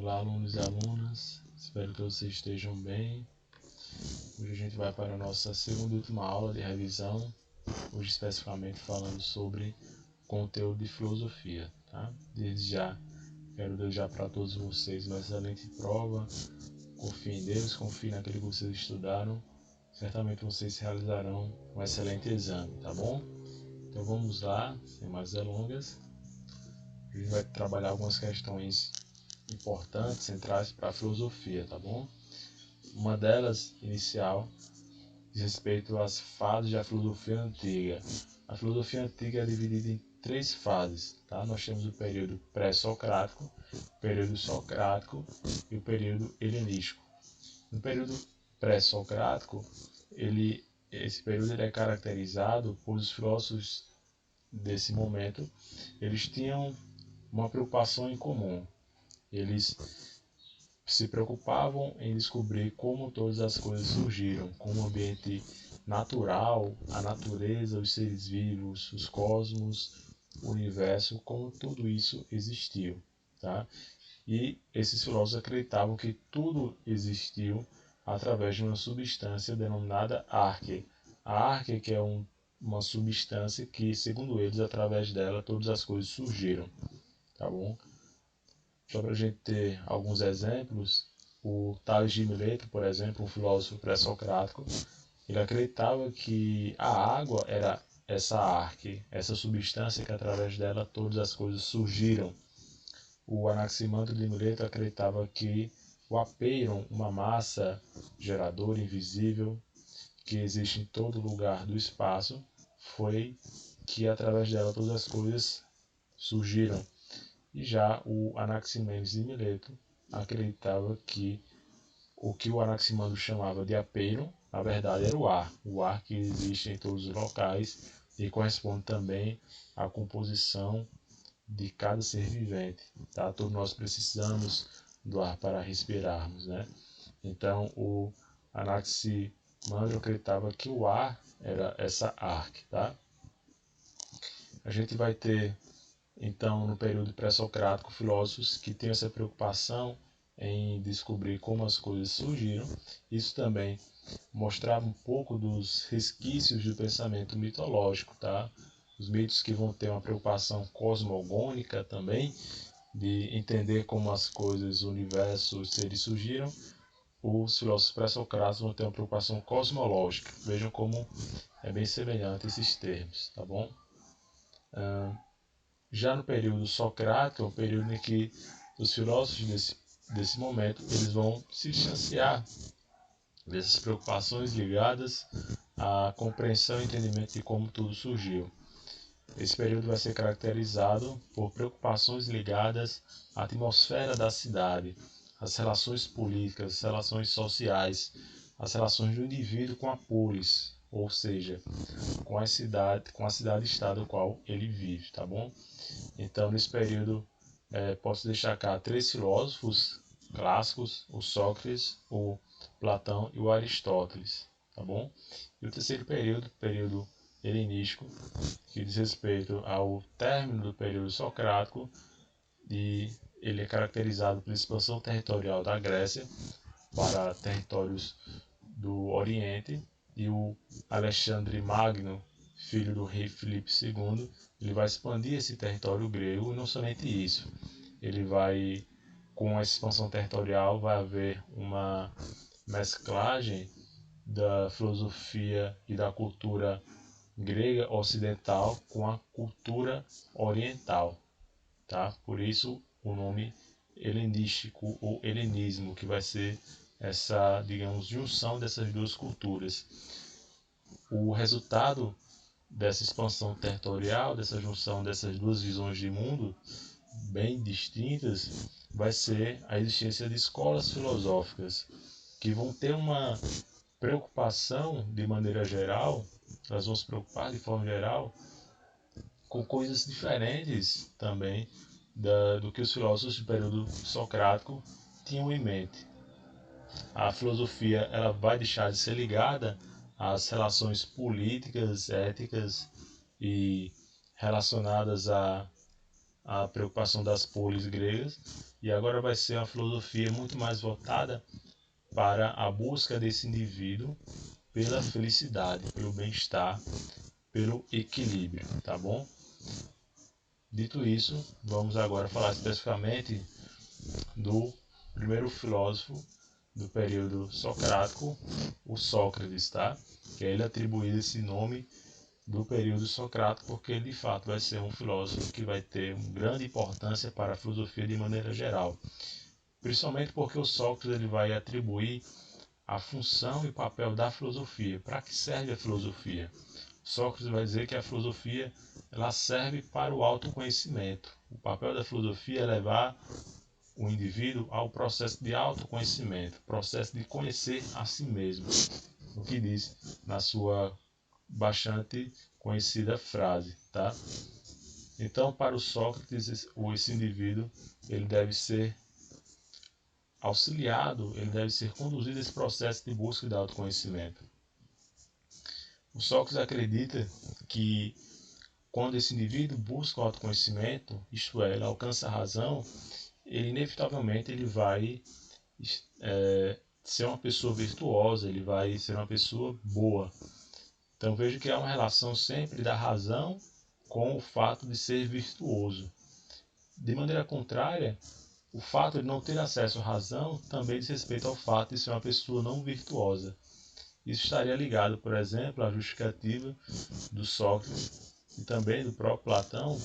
Olá, alunos e alunas, espero que vocês estejam bem. Hoje a gente vai para a nossa segunda e última aula de revisão, hoje especificamente falando sobre conteúdo de filosofia. Tá? Desde já, quero desejar para todos vocês uma excelente prova, confie em Deus, confie naquilo que vocês estudaram, certamente vocês realizarão um excelente exame, tá bom? Então vamos lá, sem mais delongas, a gente vai trabalhar algumas questões importantes, centrais para a filosofia, tá bom? Uma delas, inicial, diz respeito às fases da filosofia antiga. A filosofia antiga é dividida em três fases, tá? Nós temos o período pré-socrático, o período socrático e o período helenístico. No período pré-socrático, esse período ele é caracterizado por os filósofos desse momento, eles tinham uma preocupação em comum. Eles se preocupavam em descobrir como todas as coisas surgiram, como o ambiente natural, a natureza, os seres vivos, os cosmos, o universo, como tudo isso existiu, tá? E esses filósofos acreditavam que tudo existiu através de uma substância denominada arque. A arque que é uma substância que, segundo eles, através dela todas as coisas surgiram, tá bom? Só para a gente ter alguns exemplos, o Tales de Mileto, por exemplo, um filósofo pré-socrático, ele acreditava que a água era essa arque, essa substância que através dela todas as coisas surgiram. O Anaximandro de Mileto acreditava que o apeiron, uma massa geradora invisível que existe em todo lugar do espaço, foi que através dela todas as coisas surgiram. E já o Anaximenes de Mileto acreditava que o Anaximandro chamava de apeiron, na verdade era o ar que existe em todos os locais e corresponde também à composição de cada ser vivente. Tá? Todos nós precisamos do ar para respirarmos, né? Então o Anaximandro acreditava que o ar era essa arque, tá? A gente vai ter então, no período pré-socrático, filósofos que têm essa preocupação em descobrir como as coisas surgiram. Isso também mostrava um pouco dos resquícios do pensamento mitológico, tá? Os mitos que vão ter uma preocupação cosmogônica também, de entender como as coisas, o universo, os seres surgiram. Os filósofos pré-socráticos vão ter uma preocupação cosmológica. Vejam como é bem semelhante esses termos, tá bom? Já no período socrático, é um período em que os filósofos desse momento eles vão se distanciar dessas preocupações ligadas à compreensão e entendimento de como tudo surgiu. Esse período vai ser caracterizado por preocupações ligadas à atmosfera da cidade, às relações políticas, às relações sociais, às relações do indivíduo com a polis, ou seja, com a cidade-estado no qual ele vive, tá bom? Então, nesse período, posso destacar três filósofos clássicos, o Sócrates, o Platão e o Aristóteles, tá bom? E o terceiro período helenístico, que diz respeito ao término do período socrático, e ele é caracterizado pela expansão territorial da Grécia para territórios do Oriente, e o Alexandre Magno, filho do rei Filipe II, ele vai expandir esse território grego, e não somente isso, ele vai, com a expansão territorial, vai haver uma mesclagem da filosofia e da cultura grega ocidental com a cultura oriental, tá? Por isso o nome helenístico ou helenismo, que vai ser essa, digamos, junção dessas duas culturas. O resultado dessa expansão territorial, dessa junção dessas duas visões de mundo bem distintas, vai ser a existência de escolas filosóficas que vão ter uma preocupação de maneira geral, elas vão se preocupar de forma geral com coisas diferentes também do que os filósofos do período socrático tinham em mente. A filosofia ela vai deixar de ser ligada às relações políticas, éticas e relacionadas a a preocupação das polis gregas, e agora vai ser uma filosofia muito mais voltada para a busca desse indivíduo pela felicidade, pelo bem-estar, pelo equilíbrio, tá bom? Dito isso, vamos agora falar especificamente do primeiro filósofo do período socrático, o Sócrates, tá? Que é ele atribuído esse nome do período socrático porque ele de fato vai ser um filósofo que vai ter uma grande importância para a filosofia de maneira geral. Principalmente porque o Sócrates ele vai atribuir a função e o papel da filosofia. Para que serve a filosofia? Sócrates vai dizer que a filosofia ela serve para o autoconhecimento. O papel da filosofia é levar o indivíduo ao processo de autoconhecimento, processo de conhecer a si mesmo, o que diz na sua bastante conhecida frase, tá? Então, para o Sócrates, esse indivíduo ele deve ser auxiliado, ele deve ser conduzido a esse processo de busca de autoconhecimento. O Sócrates acredita que quando esse indivíduo busca o autoconhecimento, isto é, ele alcança a razão, ele inevitavelmente ele vai ser uma pessoa virtuosa, ele vai ser uma pessoa boa. Então vejo que há uma relação sempre da razão com o fato de ser virtuoso. De maneira contrária, o fato de não ter acesso à razão também diz respeito ao fato de ser uma pessoa não virtuosa. Isso estaria ligado, por exemplo, à justificativa do Sócrates e também do próprio Platão,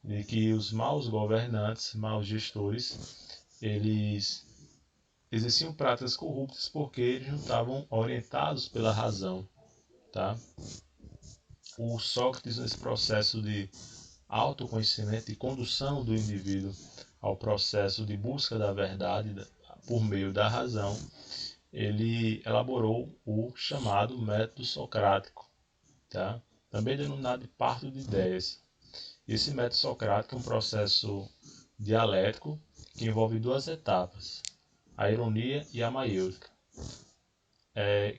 de que os maus governantes, maus gestores, eles exerciam práticas corruptas porque eles não estavam orientados pela razão, tá? O Sócrates, nesse processo de autoconhecimento e condução do indivíduo ao processo de busca da verdade por meio da razão, ele elaborou o chamado método socrático, tá? Também denominado de parto de ideias. Esse método socrático é um processo dialético que envolve duas etapas, a ironia e a maiêutica.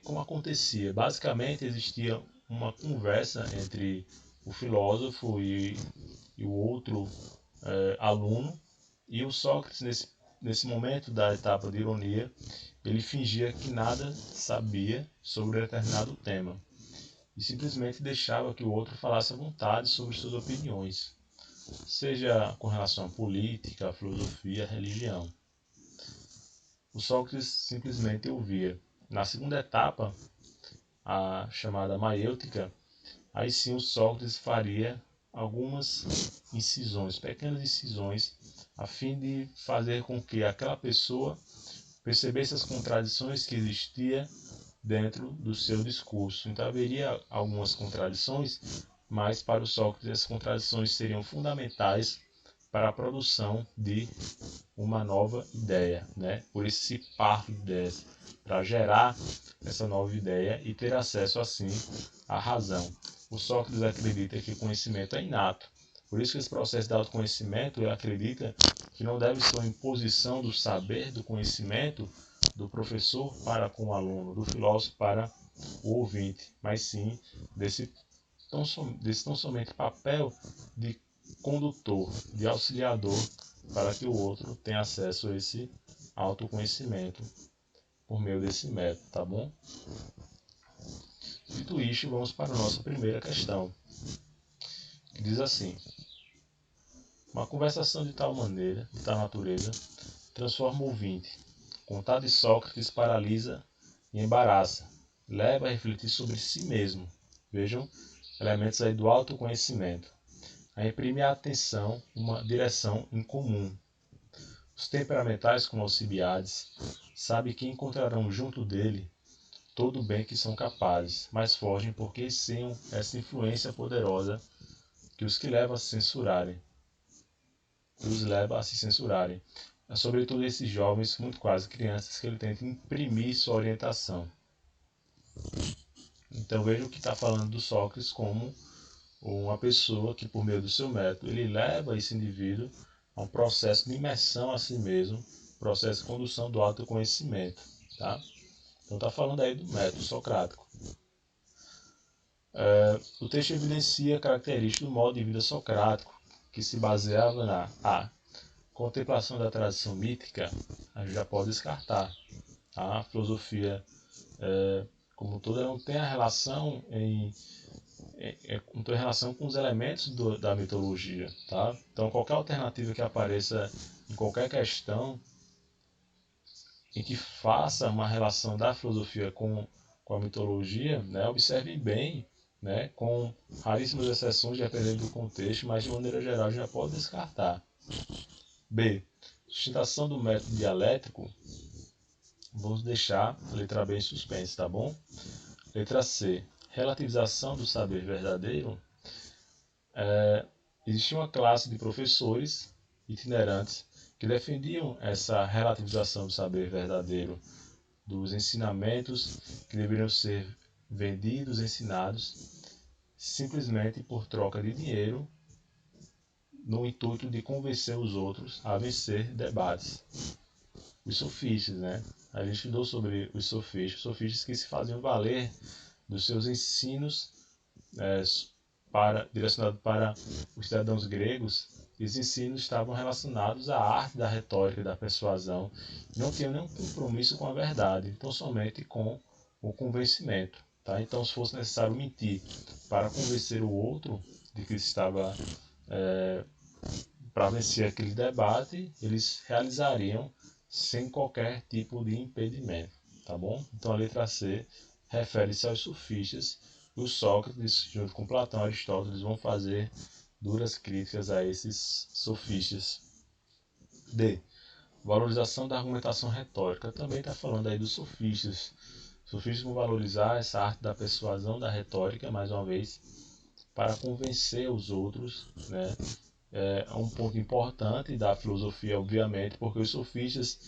Como acontecia? Basicamente existia uma conversa entre o filósofo e o outro aluno, e o Sócrates, nesse momento da etapa de ironia, ele fingia que nada sabia sobre determinado tema e simplesmente deixava que o outro falasse à vontade sobre suas opiniões, seja com relação à política, à filosofia, à religião. O Sócrates simplesmente ouvia. Na segunda etapa, a chamada maiêutica, aí sim o Sócrates faria algumas incisões, pequenas incisões, a fim de fazer com que aquela pessoa percebesse as contradições que existiam dentro do seu discurso. Então haveria algumas contradições, mas para o Sócrates essas contradições seriam fundamentais para a produção de uma nova ideia, né? Por isso se parte de ideias, para gerar essa nova ideia e ter acesso assim à razão. O Sócrates acredita que o conhecimento é inato, por isso que esse processo de autoconhecimento ele acredita que não deve ser uma imposição do saber, do conhecimento do professor para com o aluno, do filósofo para o ouvinte, mas sim desse tão somente papel de condutor, de auxiliador, para que o outro tenha acesso a esse autoconhecimento por meio desse método, tá bom? Dito isto, vamos para a nossa primeira questão, que diz assim: uma conversação de tal maneira, de tal natureza, transforma o ouvinte. Contar de Sócrates paralisa e embaraça, leva a refletir sobre si mesmo. Vejam, elementos aí do autoconhecimento. A imprimir a atenção uma direção em comum. Os temperamentais como Alcibiades sabem que encontrarão junto dele todo o bem que são capazes, mas fogem porque sem essa influência poderosa que os leva a se censurarem. É sobretudo esses jovens, muito quase crianças, que ele tenta imprimir sua orientação. Então veja o que está falando do Sócrates como uma pessoa que, por meio do seu método, ele leva esse indivíduo a um processo de imersão a si mesmo, processo de condução do autoconhecimento. Tá? Então está falando aí do método socrático. O texto evidencia características do modo de vida socrático, que se baseava na A. Contemplação da tradição mítica, a gente já pode descartar. A filosofia, como toda, não tem a relação não tem relação com os elementos da mitologia, tá? Então, qualquer alternativa que apareça em qualquer questão em que faça uma relação da filosofia com a mitologia, né, observem bem, né, com raríssimas exceções dependendo do contexto, mas de maneira geral já pode descartar. B. Sustentação do método dialético, vamos deixar a letra B em suspense, tá bom? Letra C. Relativização do saber verdadeiro. Existia uma classe de professores itinerantes que defendiam essa relativização do saber verdadeiro, dos ensinamentos que deveriam ser vendidos, ensinados, simplesmente por troca de dinheiro, no intuito de convencer os outros a vencer debates. Os sofistas, né? A gente estudou sobre os sofistas que se faziam valer dos seus ensinos direcionado para os cidadãos gregos. Esses ensinos estavam relacionados à arte da retórica e da persuasão, e não tinham nenhum compromisso com a verdade, então somente com o convencimento. Tá? Então, se fosse necessário mentir para convencer o outro de que estava para vencer aquele debate, eles realizariam sem qualquer tipo de impedimento. Tá bom? Então, a letra C refere-se aos sofistas. Os Sócrates, junto com Platão e Aristóteles, vão fazer duras críticas a esses sofistas. D. Valorização da argumentação retórica. Também está falando aí dos sofistas. Os sofistas vão valorizar essa arte da persuasão, da retórica, mais uma vez, para convencer os outros, né? É um ponto importante da filosofia, obviamente, porque os sofistas,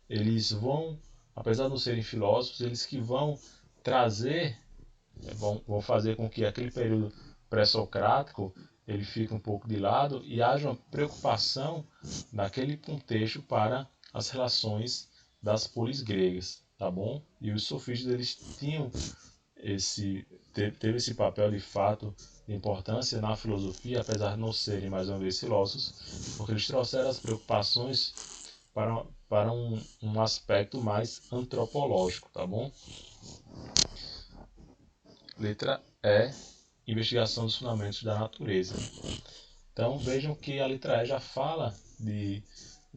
eles vão, apesar de não serem filósofos, eles que vão trazer, vão fazer com que aquele período pré-socrático ele fique um pouco de lado e haja uma preocupação naquele contexto para as relações das polis gregas, tá bom? E os sofistas, eles tinham teve esse papel de fato de importância na filosofia, apesar de não serem mais uma vez filósofos, porque eles trouxeram as preocupações para um aspecto mais antropológico, tá bom? Letra E, investigação dos fundamentos da natureza. Então vejam que a letra E já fala de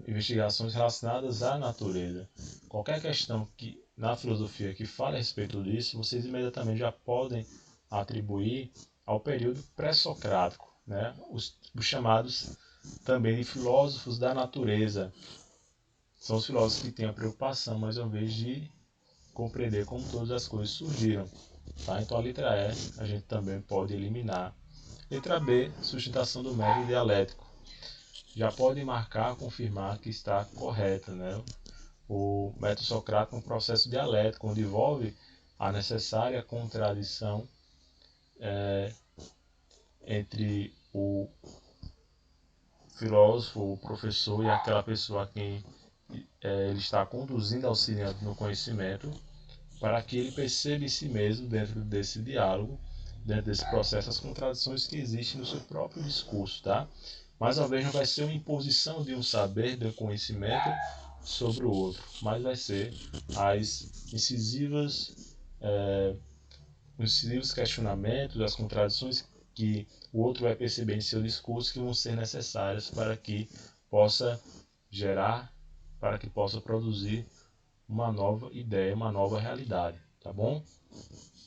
investigações relacionadas à natureza. Qualquer questão que na filosofia que fale a respeito disso, vocês imediatamente já podem atribuir ao período pré-socrático, né? Os chamados também de filósofos da natureza. São os filósofos que têm a preocupação, mais uma vez, de compreender como todas as coisas surgiram. Tá? Então a letra E a gente também pode eliminar. Letra B, sustentação do método dialético. Já pode marcar, confirmar que está correta, né? O método socrático é um processo dialético, onde envolve a necessária contradição entre o filósofo, o professor e aquela pessoa a quem ele está conduzindo, auxiliando no conhecimento, para que ele perceba em si mesmo, dentro desse diálogo, dentro desse processo, as contradições que existem no seu próprio discurso, tá? Mais uma vez, não vai ser uma imposição de um saber, de um conhecimento sobre o outro, mas vai ser as incisivos questionamentos, as contradições que o outro vai perceber em seu discurso que vão ser necessárias para que possa gerar, para que possa produzir uma nova ideia, uma nova realidade, tá bom?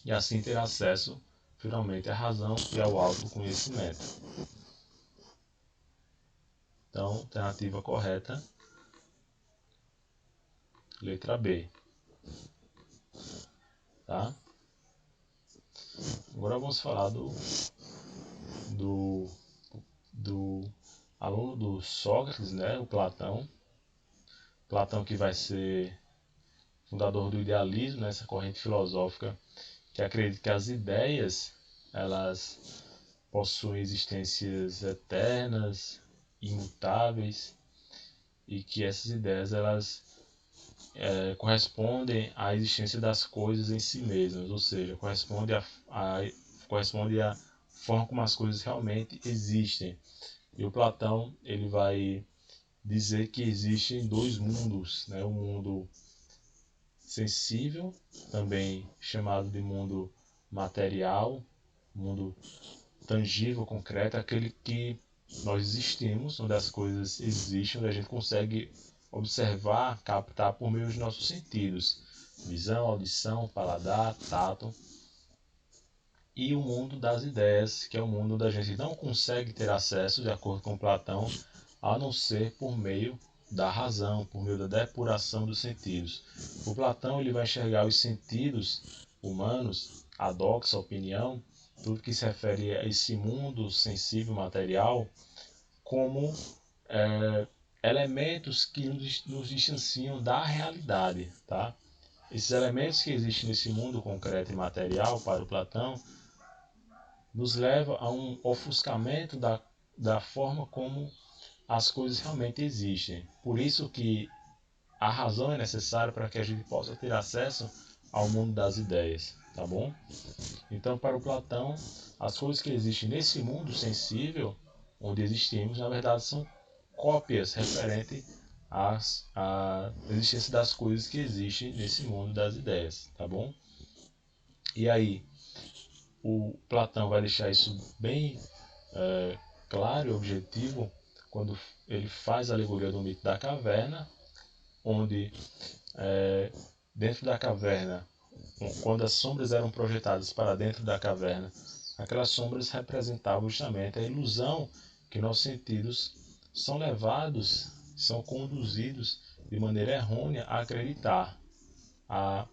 E assim ter acesso finalmente à razão e ao autoconhecimento. Então, alternativa correta, letra B. Tá? Agora vamos falar do aluno do Sócrates, né? O Platão. Platão que vai ser fundador do idealismo, né? Essa corrente filosófica que acredita que as ideias elas possuem existências eternas, imutáveis, e que essas ideias elas correspondem à existência das coisas em si mesmas, ou seja, corresponde à forma como as coisas realmente existem. E o Platão ele vai dizer que existem dois mundos, né? O mundo sensível, também chamado de mundo material, mundo tangível, concreto, aquele que nós existimos, onde as coisas existem, onde a gente consegue observar, captar por meio dos nossos sentidos, visão, audição, paladar, tato, e o mundo das ideias, que é o mundo onde a gente não consegue ter acesso, de acordo com Platão, a não ser por meio da razão, por meio da depuração dos sentidos. O Platão ele vai enxergar os sentidos humanos, a doxa, a opinião, tudo que se refere a esse mundo sensível material, como elementos que nos distanciam da realidade. Tá? Esses elementos que existem nesse mundo concreto e material, para o Platão, nos leva a um ofuscamento da forma como as coisas realmente existem. Por isso que a razão é necessária para que a gente possa ter acesso ao mundo das ideias, tá bom? Então, para o Platão, as coisas que existem nesse mundo sensível, onde existimos, na verdade são cópias referentes à existência das coisas que existem nesse mundo das ideias, tá bom? E aí, o Platão vai deixar isso bem claro e objetivo quando ele faz a alegoria do mito da caverna, onde dentro da caverna, quando as sombras eram projetadas para dentro da caverna, aquelas sombras representavam justamente a ilusão que nossos sentidos são levados, são conduzidos de maneira errônea a acreditar, a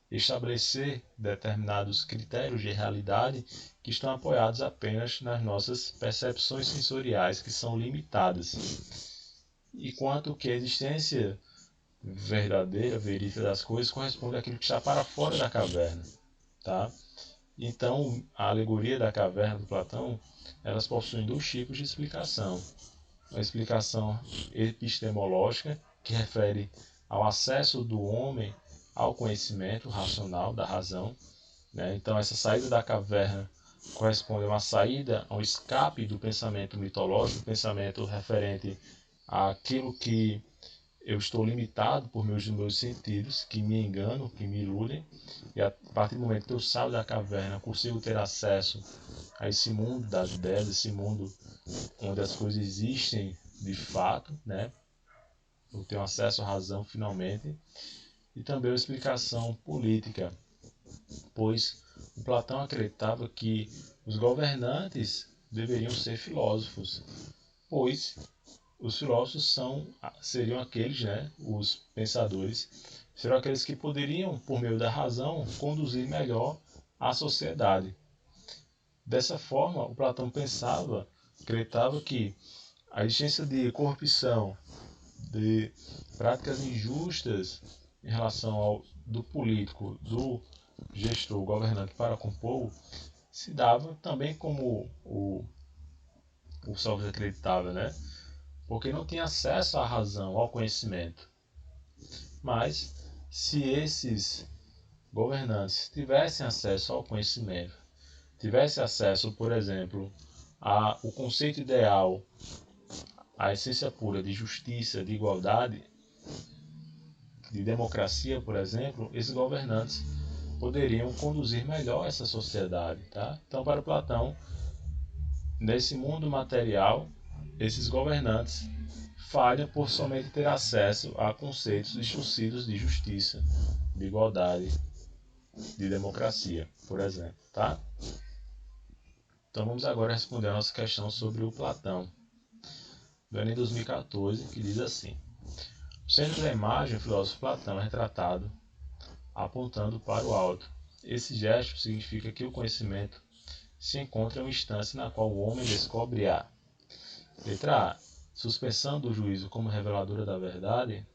estabelecer determinados critérios de realidade que estão apoiados apenas nas nossas percepções sensoriais, que são limitadas. Enquanto que a existência verdadeira, verídica das coisas corresponde àquilo que está para fora da caverna. Tá? Então, a alegoria da caverna do Platão, elas possuem dois tipos de explicação. Uma explicação epistemológica, que refere ao acesso do homem ao conhecimento racional da razão. Né? Então, essa saída da caverna corresponde a uma saída, a um escape do pensamento mitológico, do pensamento referente àquilo que eu estou limitado por meus sentidos, que me enganam, que me iludem, e a partir do momento que eu saio da caverna, consigo ter acesso a esse mundo das ideias, esse mundo onde as coisas existem de fato, né? Eu tenho acesso à razão finalmente, e também uma explicação política, pois o Platão acreditava que os governantes deveriam ser filósofos, pois os filósofos seriam aqueles, né, os pensadores, seriam aqueles que poderiam, por meio da razão, conduzir melhor a sociedade. Dessa forma, o Platão acreditava que a existência de corrupção, de práticas injustas em relação ao do político, do gestor, governante para com o povo, se dava também como o Sócrates acreditava, né? Porque não tinha acesso à razão, ao conhecimento. Mas, se esses governantes tivessem acesso ao conhecimento, tivessem acesso, por exemplo, ao conceito ideal, à essência pura de justiça, de igualdade, de democracia, por exemplo, esses governantes poderiam conduzir melhor essa sociedade. Tá? Então, para Platão, nesse mundo material, esses governantes falham por somente ter acesso a conceitos distorcidos de justiça, de igualdade, de democracia, por exemplo. Tá? Então vamos agora responder a nossa questão sobre o Platão, do Enem 2014, que diz assim: o centro da imagem, o filósofo Platão é retratado apontando para o alto. Esse gesto significa que o conhecimento se encontra em uma instância na qual o homem descobre a letra A, suspensão do juízo como reveladora da verdade.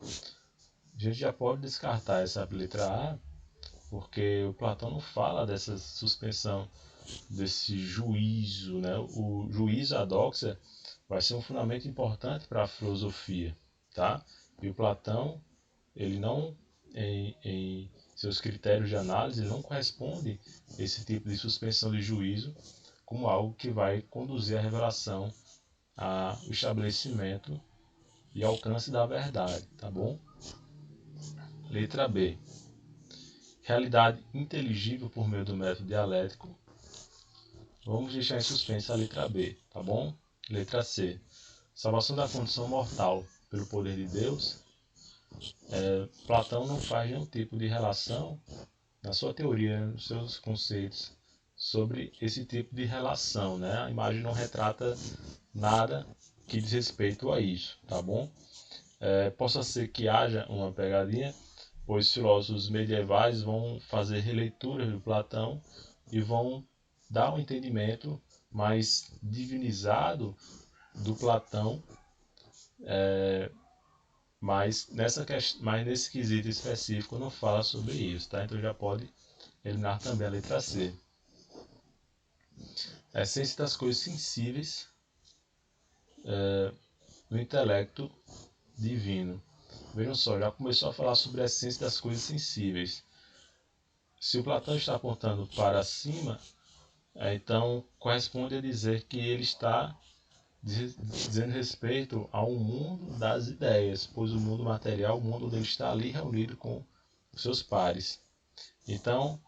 A gente já pode descartar essa letra A, porque o Platão não fala dessa suspensão, desse juízo, né? O juízo, a doxa, vai ser um fundamento importante para a filosofia, tá? E o Platão, ele não, em seus critérios de análise, ele não corresponde esse tipo de suspensão de juízo como algo que vai conduzir à revelação o estabelecimento e alcance da verdade, tá bom? Letra B. Realidade inteligível por meio do método dialético. Vamos deixar em suspenso a letra B, tá bom? Letra C. Salvação da condição mortal pelo poder de Deus. Platão não faz nenhum tipo de relação na sua teoria, nos seus conceitos, sobre esse tipo de relação, né? A imagem não retrata nada que diz respeito a isso, tá bom? Possa ser que haja uma pegadinha, pois filósofos medievais vão fazer releituras do Platão e vão dar um entendimento mais divinizado do Platão, mas nesse quesito específico não fala sobre isso, tá? Então já pode eliminar também a letra C. A essência das coisas sensíveis no intelecto divino. Vejam só, já começou a falar sobre a essência das coisas sensíveis. Se o Platão está apontando para cima, então corresponde a dizer que ele está dizendo respeito ao mundo das ideias, pois o mundo material, o mundo dele está ali reunido com seus pares. Então,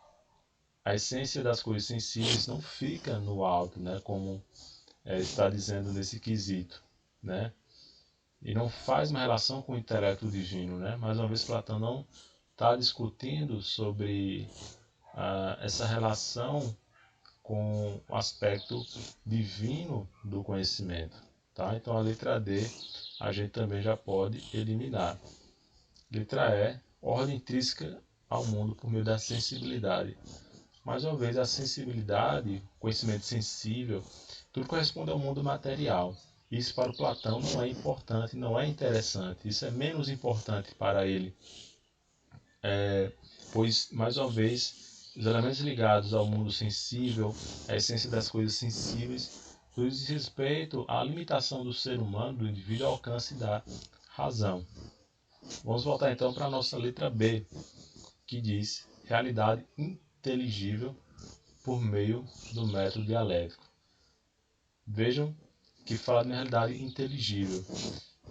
a essência das coisas sensíveis não fica no alto, né, como está dizendo nesse quesito, né? E não faz uma relação com o intelecto divino, né? Mais uma vez, Platão não está discutindo sobre essa relação com o aspecto divino do conhecimento, tá? Então a letra D a gente também já pode eliminar. Letra E, ordem intrínseca ao mundo por meio da sensibilidade. Mais uma vez, a sensibilidade, conhecimento sensível, tudo corresponde ao mundo material. Isso para o Platão não é importante, não é interessante. Isso é menos importante para ele. Pois, mais uma vez, os elementos ligados ao mundo sensível, a essência das coisas sensíveis, tudo diz respeito à limitação do ser humano, do indivíduo, ao alcance da razão. Vamos voltar então para a nossa letra B, que diz realidade inteligível por meio do método dialético. Vejam que fala de realidade inteligível.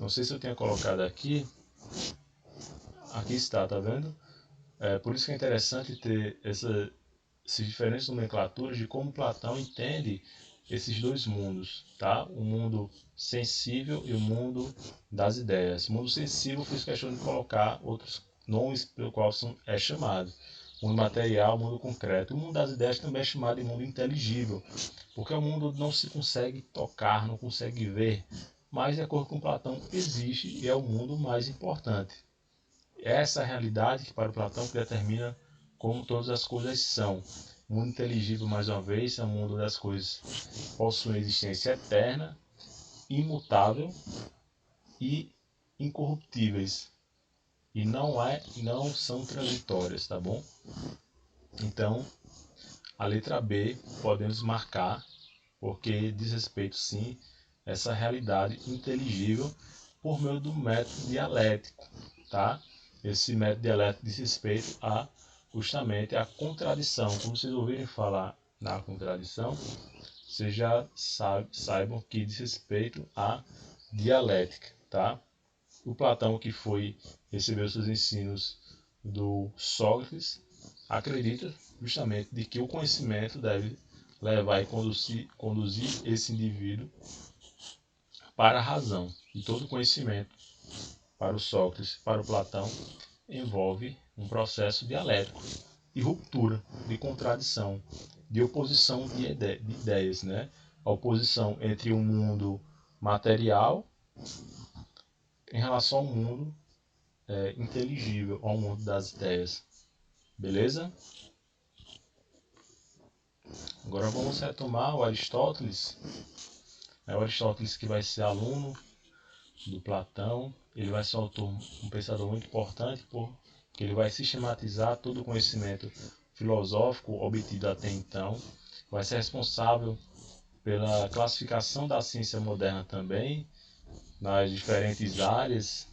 Não sei se eu tinha colocado aqui. Aqui está, tá vendo? Por isso que é interessante ter essas diferentes nomenclaturas de como Platão entende esses dois mundos, tá? O mundo sensível e o mundo das ideias. O mundo sensível, fiz questão de colocar outros nomes pelo qual é chamado. O mundo material, o mundo concreto. O mundo das ideias também é chamado de mundo inteligível, porque o mundo não se consegue tocar, não consegue ver, mas de acordo com Platão existe e é o mundo mais importante. Essa é a realidade que para Platão que determina como todas as coisas são. O mundo inteligível, mais uma vez, é o mundo das coisas que possuem existência eterna, imutável e incorruptíveis. E não são transitórias, tá bom? Então, a letra B podemos marcar, porque diz respeito, sim, a essa realidade inteligível por meio do método dialético, tá? Esse método dialético diz respeito a justamente a contradição. Como vocês ouvirem falar na contradição, vocês já saibam que diz respeito à dialética, tá? O Platão, que recebeu seus ensinos do Sócrates, acredita justamente de que o conhecimento deve levar e conduzir esse indivíduo para a razão. E todo conhecimento, para o Sócrates, para o Platão, envolve um processo dialético, de ruptura, de contradição, de oposição de ideias, né? A oposição entre o mundo material em relação ao mundo inteligível, ao mundo das ideias. Beleza? Agora vamos retomar o Aristóteles. É o Aristóteles que vai ser aluno do Platão. Ele vai ser um pensador muito importante, porque ele vai sistematizar todo o conhecimento filosófico obtido até então. Vai ser responsável pela classificação da ciência moderna também, nas diferentes áreas,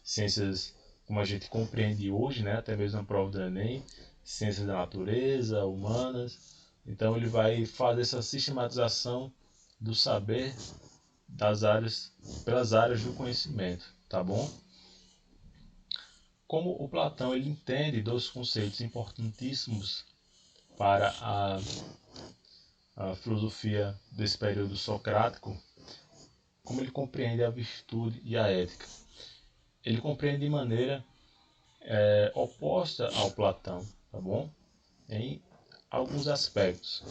ciências como a gente compreende hoje, né, até mesmo na prova do Enem, ciências da natureza, humanas. Então ele vai fazer essa sistematização do saber pelas áreas do conhecimento, tá bom? Como o Platão ele entende dois conceitos importantíssimos para a filosofia desse período socrático, como ele compreende a virtude e a ética. Ele compreende de maneira oposta ao Platão, tá bom? Em alguns aspectos.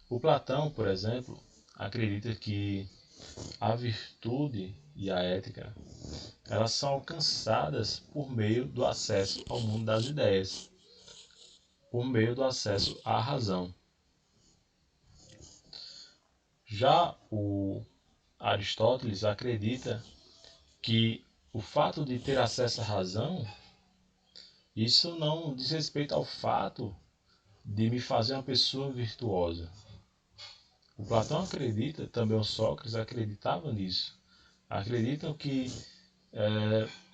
O Platão, por exemplo, acredita que a virtude e a ética elas são alcançadas por meio do acesso ao mundo das ideias, por meio do acesso à razão. Já o Aristóteles acredita que o fato de ter acesso à razão, isso não diz respeito ao fato de me fazer uma pessoa virtuosa. O Platão acredita, também o Sócrates acreditava nisso. Acreditam que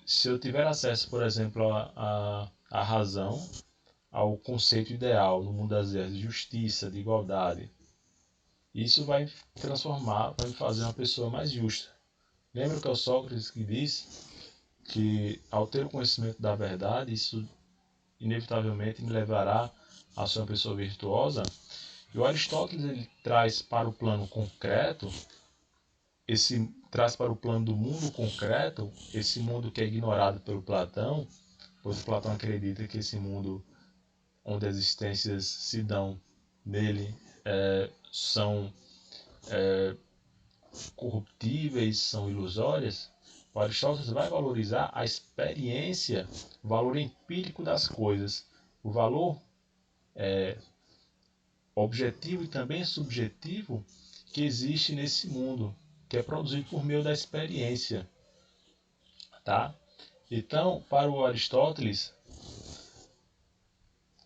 se eu tiver acesso, por exemplo, à razão, ao conceito ideal no mundo das ideias de justiça, de igualdade, isso vai transformar, vai me fazer uma pessoa mais justa. Lembra que é o Sócrates que diz que ao ter o conhecimento da verdade, isso inevitavelmente me levará a ser uma pessoa virtuosa? E o Aristóteles ele traz para o plano concreto, traz para o plano do mundo concreto, esse mundo que é ignorado pelo Platão, pois Platão acredita que esse mundo onde as existências se dão nele são corruptíveis, são ilusórias. O Aristóteles vai valorizar a experiência, o valor empírico das coisas, o valor objetivo e também subjetivo que existe nesse mundo, que é produzido por meio da experiência, tá? Então, para o Aristóteles,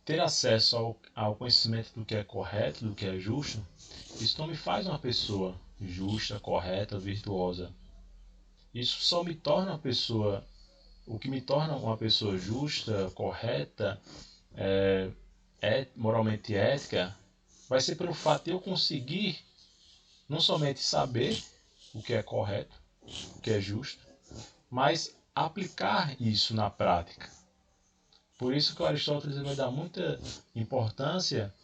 ter acesso ao conhecimento do que é correto, do que é justo, isso não me faz uma pessoa justa, correta, virtuosa. Isso só me torna uma pessoa, o que me torna uma pessoa justa, correta, moralmente ética, vai ser pelo fato de eu conseguir não somente saber o que é correto, o que é justo, mas aplicar isso na prática. Por isso que o Aristóteles vai dar muita importância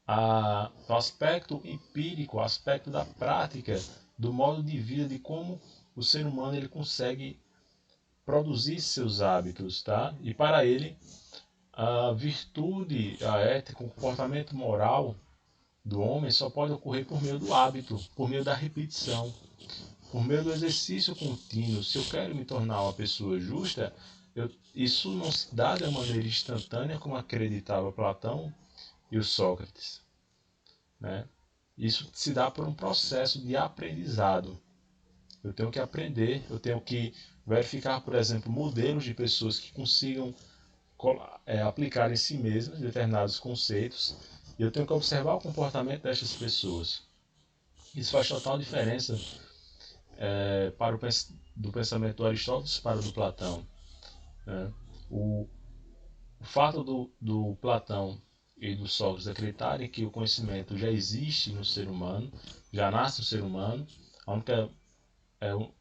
ao aspecto empírico, ao aspecto da prática, do modo de vida, de como o ser humano ele consegue produzir seus hábitos, tá? E para ele, a virtude, a ética, o comportamento moral do homem só pode ocorrer por meio do hábito, por meio da repetição, por meio do exercício contínuo. Se eu quero me tornar uma pessoa justa, isso não se dá de uma maneira instantânea, como acreditava Platão e o Sócrates, né? Isso se dá por um processo de aprendizado. Eu tenho que aprender, eu tenho que verificar, por exemplo, modelos de pessoas que consigam aplicar em si mesmas determinados conceitos, e eu tenho que observar o comportamento destas pessoas. Isso faz total diferença do pensamento do Aristóteles para o do Platão, né? O fato do Platão e do Sócrates acreditarem que o conhecimento já existe no ser humano, já nasce no ser humano,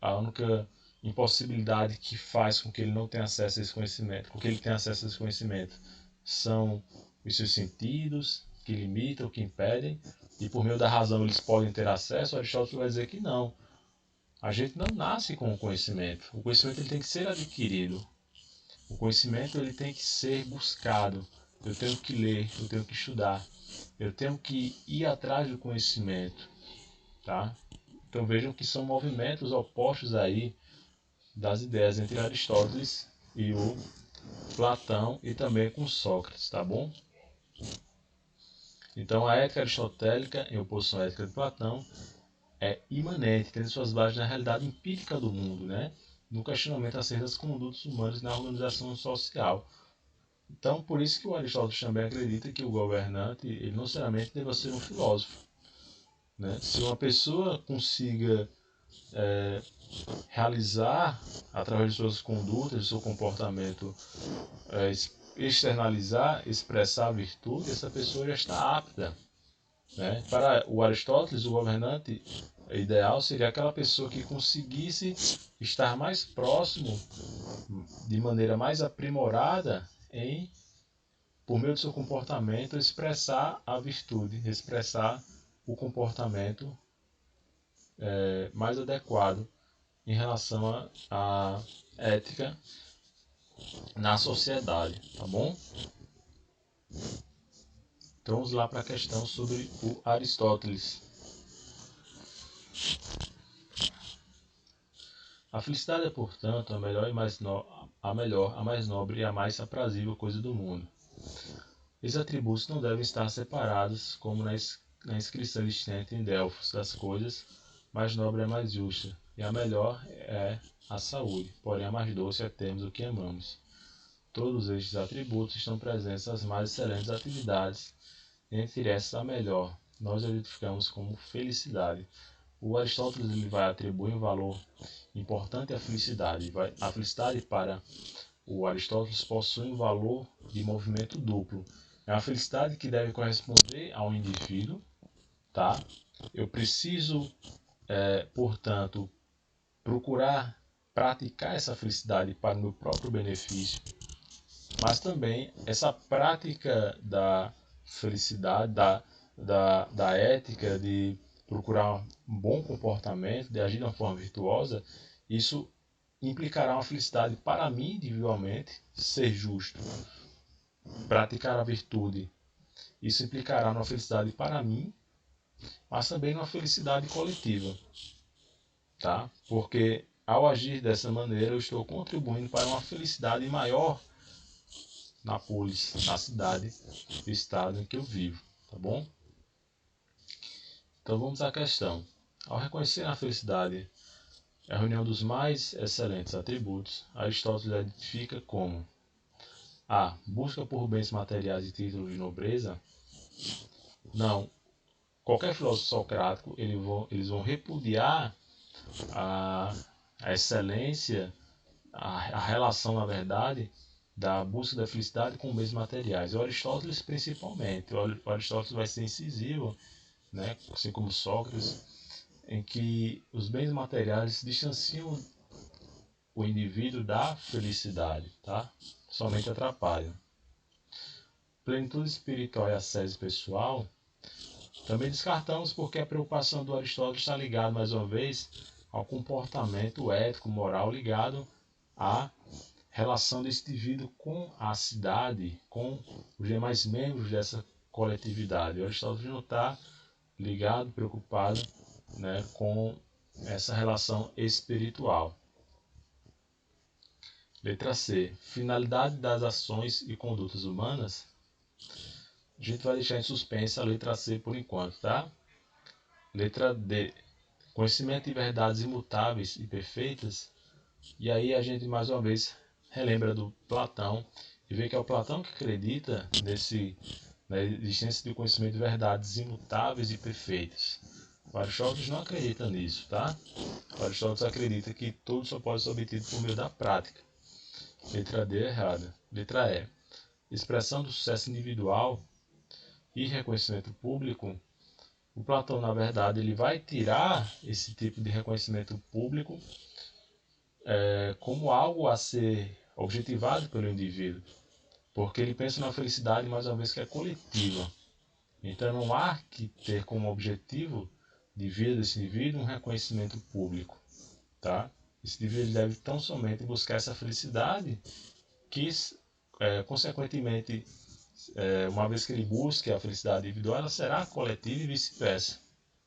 a única impossibilidade que faz com que ele não tenha acesso a esse conhecimento, com que ele tenha acesso a esse conhecimento, são os seus sentidos, que limitam, que impedem, e por meio da razão eles podem ter acesso. Aristóteles vai dizer que não. A gente não nasce com o conhecimento. O conhecimento ele tem que ser adquirido. O conhecimento ele tem que ser buscado. Eu tenho que ler, eu tenho que estudar, eu tenho que ir atrás do conhecimento, tá? Então vejam que são movimentos opostos aí das ideias entre Aristóteles e o Platão e também com Sócrates, tá bom? Então a ética aristotélica, em oposição à ética de Platão, é imanente, tendo suas bases na realidade empírica do mundo, né? No questionamento acerca das condutas humanas na organização social. Então, por isso que o Aristóteles também acredita que o governante, ele não necessariamente deve ser um filósofo, né? Se uma pessoa consiga realizar, através de suas condutas, do seu comportamento, externalizar, expressar a virtude, essa pessoa já está apta, né? Para o Aristóteles, o governante ideal seria aquela pessoa que conseguisse estar mais próximo, de maneira mais aprimorada, por meio do seu comportamento, expressar a virtude, expressar o comportamento mais adequado em relação à ética na sociedade, tá bom? Então vamos lá para a questão sobre o Aristóteles. A felicidade é, portanto, a melhor, a mais nobre e a mais aprazível coisa do mundo. Esses atributos não devem estar separados, como na inscrição existente em Delfos das coisas, mais nobre é mais justa, e a melhor é a saúde, porém a mais doce é termos o que amamos. Todos estes atributos estão presentes nas mais excelentes atividades, entre essas a melhor, nós a identificamos como felicidade. O Aristóteles ele vai atribuir um valor importante à felicidade. A felicidade para o Aristóteles possui um valor de movimento duplo. É uma felicidade que deve corresponder ao indivíduo, tá? Eu preciso, portanto, procurar praticar essa felicidade para o meu próprio benefício, mas também essa prática da felicidade, da ética, de procurar um bom comportamento, de agir de uma forma virtuosa, isso implicará uma felicidade para mim individualmente, ser justo, praticar a virtude. Isso implicará uma felicidade para mim, mas também uma felicidade coletiva, tá? Porque ao agir dessa maneira eu estou contribuindo para uma felicidade maior na polis, na cidade, do estado em que eu vivo, tá bom? Então vamos à questão. Ao reconhecer a felicidade a reunião dos mais excelentes atributos, Aristóteles identifica como a. Busca por bens materiais e títulos de nobreza. Não. Qualquer filósofo socrático, eles vão repudiar a excelência, a relação, na verdade, da busca da felicidade com bens materiais. O Aristóteles, principalmente. O Aristóteles vai ser incisivo, né, assim como Sócrates, em que os bens materiais distanciam o indivíduo da felicidade, tá? Somente atrapalham. Plenitude espiritual e ascese pessoal também descartamos, porque a preocupação do Aristóteles está ligada, mais uma vez, ao comportamento ético, moral, ligado à relação desse indivíduo com a cidade, com os demais membros dessa coletividade. O Aristóteles não está ligado, preocupado, né, com essa relação espiritual. Letra C. Finalidade das ações e condutas humanas. A gente vai deixar em suspensa a letra C por enquanto, tá? Letra D. Conhecimento de verdades imutáveis e perfeitas. E aí a gente mais uma vez relembra do Platão e vê que é o Platão que acredita na existência de conhecimento de verdades imutáveis e perfeitas. O Aristóteles não acredita nisso, tá? O Aristóteles acredita que tudo só pode ser obtido por meio da prática. Letra D é errada. Letra E. Expressão do sucesso individual e reconhecimento público. O Platão, na verdade, ele vai tirar esse tipo de reconhecimento público como algo a ser objetivado pelo indivíduo, porque ele pensa na felicidade, mais uma vez, que é coletiva. Então não há que ter como objetivo de vida desse indivíduo um reconhecimento público, tá? Esse indivíduo deve tão somente buscar essa felicidade que, consequentemente, uma vez que ele busque a felicidade individual, ela será coletiva e vice-versa,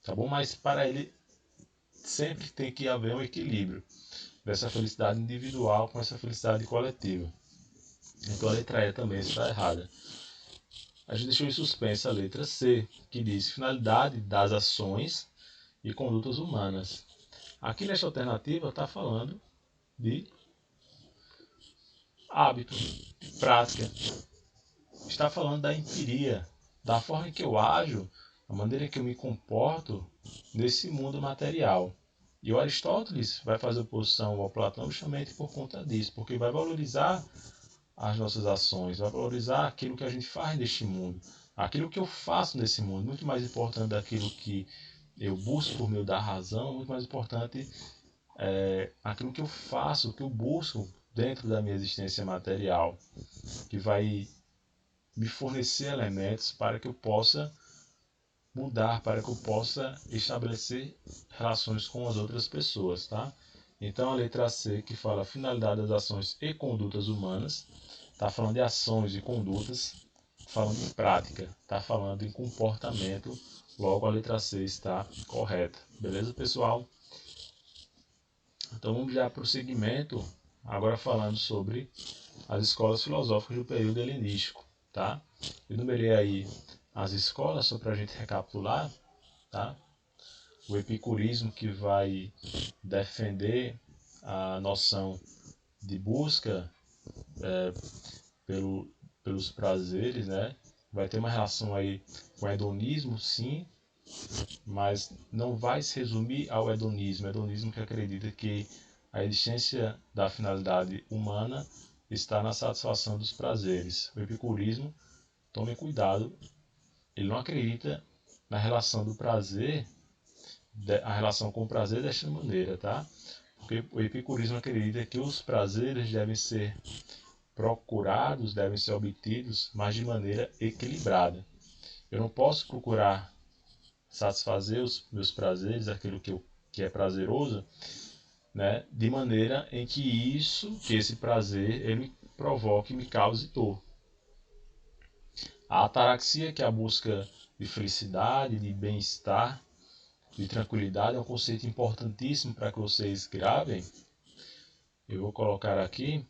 tá bom? Mas para ele sempre tem que haver um equilíbrio dessa felicidade individual com essa felicidade coletiva. Então a letra E também está errada. A gente deixou em suspensa a letra C, que diz finalidade das ações e condutas humanas. Aqui nesta alternativa está falando de hábito, prática. Está falando da empiria, da forma em que eu ajo, a maneira em que eu me comporto nesse mundo material. E o Aristóteles vai fazer oposição ao Platão justamente por conta disso, porque vai valorizar as nossas ações, vai valorizar aquilo que a gente faz neste mundo, aquilo que eu faço nesse mundo, muito mais importante daquilo que eu busco por meio da razão, é muito mais importante aquilo que eu faço, o que eu busco dentro da minha existência material, que vai me fornecer elementos para que eu possa mudar, para que eu possa estabelecer relações com as outras pessoas, tá? Então a letra C, que fala finalidade das ações e condutas humanas, está falando de ações e condutas, falando em prática, está falando em comportamento, logo a letra C está correta. Beleza, pessoal? Então vamos já para o segmento, agora falando sobre as escolas filosóficas do período helenístico, tá? Eu numerei aí as escolas, só para a gente recapitular, tá? O epicurismo, que vai defender a noção de busca pelos prazeres, né? Vai ter uma relação aí com o hedonismo, sim, mas não vai se resumir ao hedonismo. O hedonismo que acredita que a existência da finalidade humana está na satisfação dos prazeres. O epicurismo, tome cuidado, ele não acredita na relação do prazer, a relação com o prazer desta maneira, tá? Porque o epicurismo acredita que os prazeres devem ser procurados, devem ser obtidos, mas de maneira equilibrada. Eu não posso procurar satisfazer os meus prazeres, aquilo que é prazeroso, né, de maneira em que esse prazer, ele me provoque e me cause dor. A ataraxia, que é a busca de felicidade, de bem-estar, de tranquilidade, é um conceito importantíssimo para que vocês gravem. Eu vou colocar aqui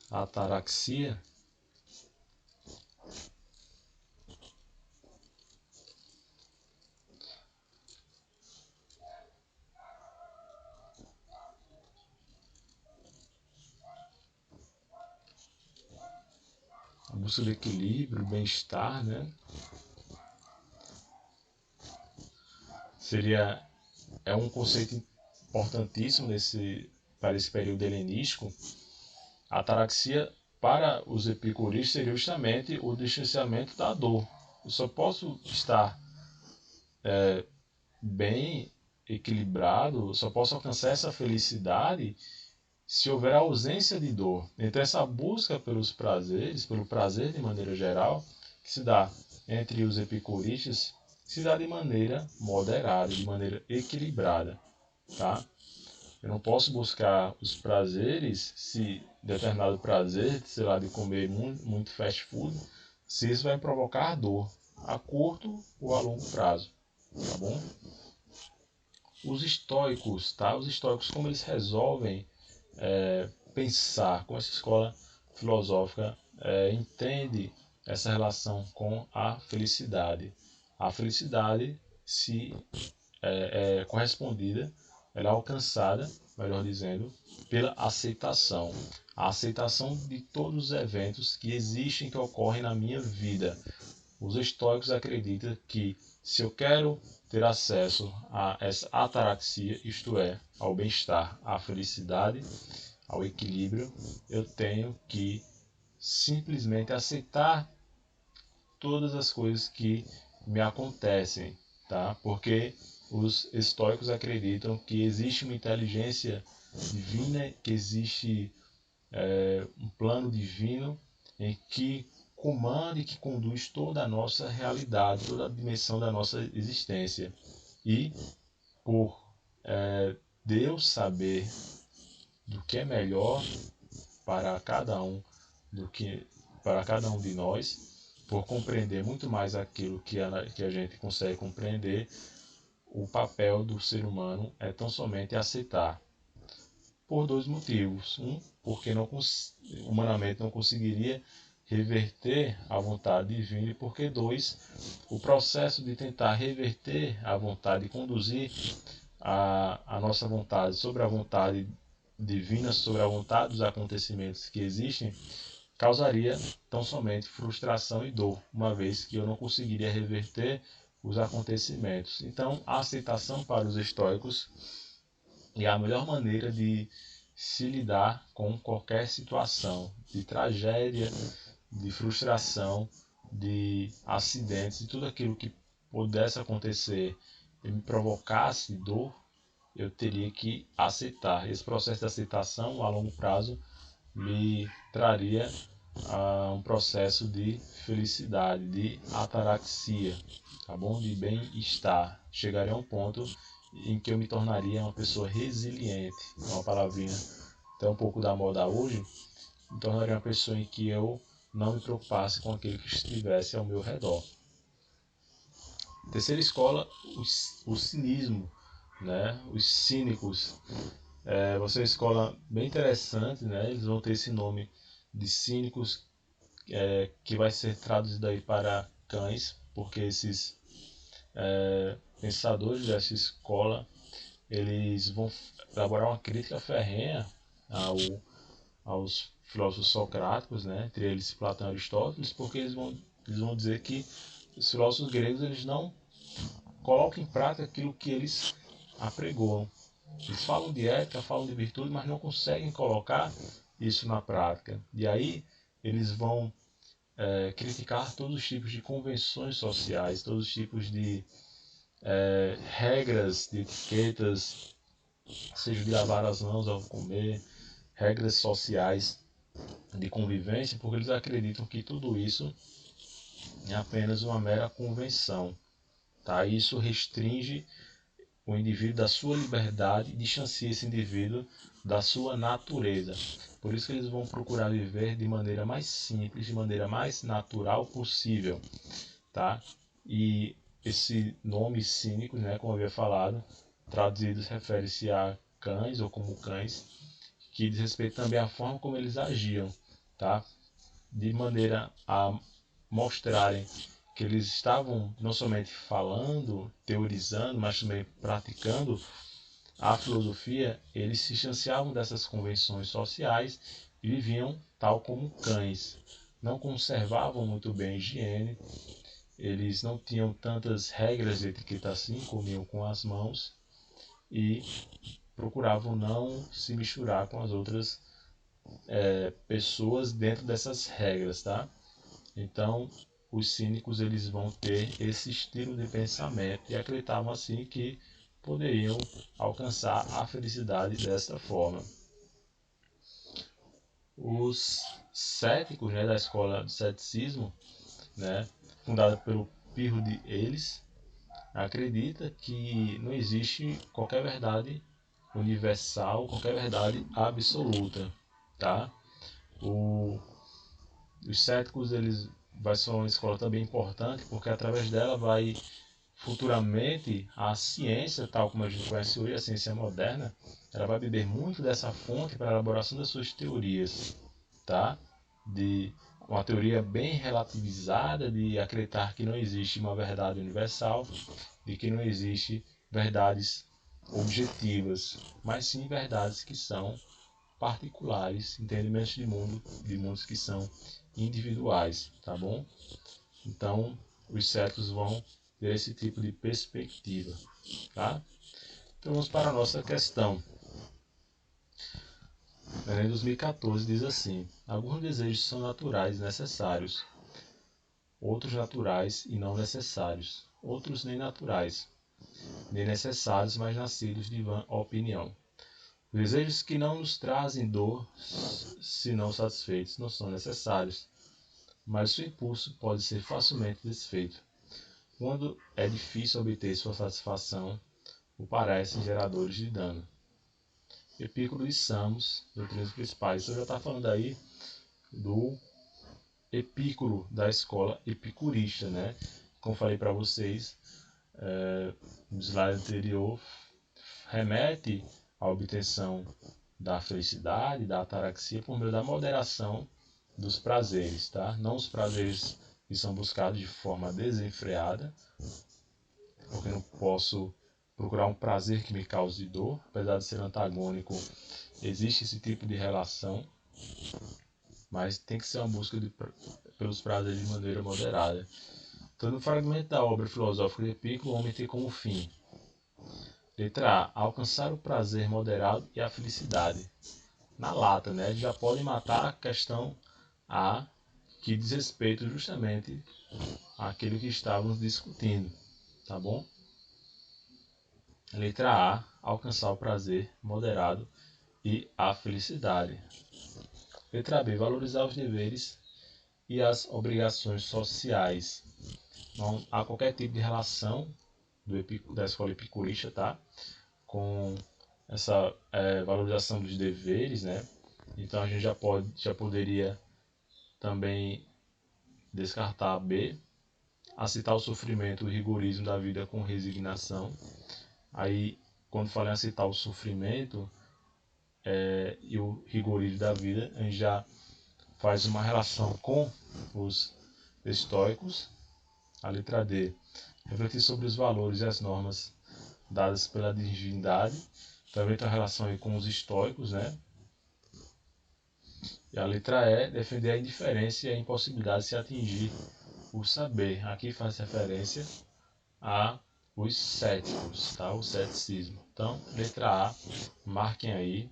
a ataraxia. A busca de equilíbrio, bem-estar, né? É um conceito importantíssimo para esse período helenístico. A ataraxia, para os epicuristas, seria justamente o distanciamento da dor. Eu só posso estar bem equilibrado, eu só posso alcançar essa felicidade se houver ausência de dor. Então essa busca pelos prazeres, pelo prazer de maneira geral, que se dá entre os epicuristas, se dá de maneira moderada, de maneira equilibrada, tá? Eu não posso buscar os prazeres, se determinado prazer, sei lá, de comer muito fast food, se isso vai provocar dor a curto ou a longo prazo, tá bom? Os estoicos, tá? Os estoicos, como eles resolvem pensar, como essa escola filosófica entende essa relação com a felicidade. A felicidade se é correspondida, ela é alcançada, melhor dizendo, pela aceitação. A aceitação de todos os eventos que existem, que ocorrem na minha vida. Os estoicos acreditam que se eu quero ter acesso a essa ataraxia, isto é, ao bem-estar, à felicidade, ao equilíbrio, eu tenho que simplesmente aceitar todas as coisas que me acontecem, tá? Porque os estoicos acreditam que existe uma inteligência divina, que existe um plano divino em que comanda e que conduz toda a nossa realidade, toda a dimensão da nossa existência. E por Deus saber do que é melhor para cada um, para cada um de nós, por compreender muito mais aquilo que a gente consegue compreender, o papel do ser humano é tão somente aceitar. Por dois motivos. Um, porque humanamente não conseguiria reverter a vontade divina, e porque dois, o processo de tentar reverter a vontade e conduzir a nossa vontade sobre a vontade divina, sobre a vontade dos acontecimentos que existem, causaria tão somente frustração e dor, uma vez que eu não conseguiria reverter os acontecimentos. Então, a aceitação para os estoicos é a melhor maneira de se lidar com qualquer situação de tragédia, de frustração, de acidentes e tudo aquilo que pudesse acontecer e me provocasse dor, eu teria que aceitar. Esse processo de aceitação a longo prazo me traria um processo de felicidade, de ataraxia, tá bom? De bem-estar. Chegaria a um ponto em que eu me tornaria uma pessoa resiliente, uma palavrinha até um pouco da moda hoje, me tornaria uma pessoa em que eu não me preocupasse com aquilo que estivesse ao meu redor. Terceira escola, o cinismo, né? Os cínicos. Vai ser uma escola bem interessante, né? Eles vão ter esse nome de cínicos, que vai ser traduzido aí para cães, porque esses pensadores dessa escola, eles vão elaborar uma crítica ferrenha aos filósofos socráticos, né? Entre eles Platão e Aristóteles, porque eles vão dizer que os filósofos gregos eles não colocam em prática aquilo que eles apregoam. Eles falam de ética, falam de virtude, mas não conseguem colocar isso na prática. E aí eles vão criticar todos os tipos de convenções sociais, todos os tipos de regras, de etiquetas, seja de lavar as mãos ao comer, regras sociais de convivência, porque eles acreditam que tudo isso é apenas uma mera convenção. Tá? Isso restringe o indivíduo da sua liberdade e distancia esse indivíduo da sua natureza. Por isso que eles vão procurar viver de maneira mais simples, de maneira mais natural possível. Tá? E esse nome cínico, né, como eu havia falado, traduzido refere-se a cães ou como cães, que diz respeito também à forma como eles agiam, tá? De maneira a mostrarem que eles estavam não somente falando, teorizando, mas também praticando a filosofia. Eles se distanciavam dessas convenções sociais e viviam tal como cães. Não conservavam muito bem a higiene, eles não tinham tantas regras de etiqueta assim, comiam com as mãos e procuravam não se misturar com as outras pessoas dentro dessas regras, tá? Então, os cínicos eles vão ter esse estilo de pensamento e acreditavam assim que poderiam alcançar a felicidade desta forma. Os céticos, né, da escola do ceticismo, né, fundada pelo Pirro de Elis, acredita que não existe qualquer verdade universal, qualquer verdade absoluta, tá? Os céticos eles vai ser uma escola também importante, porque através dela vai futuramente a ciência, tal como a gente conhece hoje, a ciência moderna, ela vai beber muito dessa fonte para a elaboração das suas teorias, tá? De uma teoria bem relativizada, de acreditar que não existe uma verdade universal, de que não existe verdades objetivas, mas sim verdades que são particulares, entendimentos de mundos que são individuais, tá bom? Então, os céticos vão ter esse tipo de perspectiva, tá? Então, vamos para a nossa questão. Em 2014 diz assim: alguns desejos são naturais e necessários, outros naturais e não necessários, outros nem naturais, nem necessários, mas nascidos de vã opinião. Desejos que não nos trazem dor, se não satisfeitos, não são necessários, mas o impulso pode ser facilmente desfeito. Quando é difícil obter sua satisfação, o parecem geradores de dano. Epícuro de Samos, doutrinas principais. Eu já estava falando aí do Epícuro da escola epicurista, né? Como falei para vocês no slide anterior, remete à obtenção da felicidade, da ataraxia, por meio da moderação dos prazeres, tá? Não os prazeres que são buscados de forma desenfreada, porque eu não posso procurar um prazer que me cause dor, apesar de ser antagônico, existe esse tipo de relação, mas tem que ser uma busca pelos prazeres de maneira moderada. Então, no fragmento da obra filosófica de Epícuro, o homem tem como fim: letra A, alcançar o prazer moderado e a felicidade. Na lata, né? Já podem matar a questão A, que diz respeito justamente àquilo que estávamos discutindo. tá bom? Letra A, alcançar o prazer moderado e a felicidade. Letra B, valorizar os deveres e as obrigações sociais. Não há qualquer tipo de relação da escola epicurista, tá? Com essa valorização dos deveres, né? Então a gente já poderia também descartar a B, aceitar o sofrimento e o rigorismo da vida com resignação. Aí, quando fala em aceitar o sofrimento e o rigorismo da vida, a gente já faz uma relação com os estoicos. A letra D, refletir sobre os valores e as normas dadas pela divindade, também tem uma relação aí com os estoicos, né? E a letra E, defender a indiferença e a impossibilidade de se atingir o saber. Aqui faz referência a os céticos, tá? O ceticismo. Então, letra A, marquem aí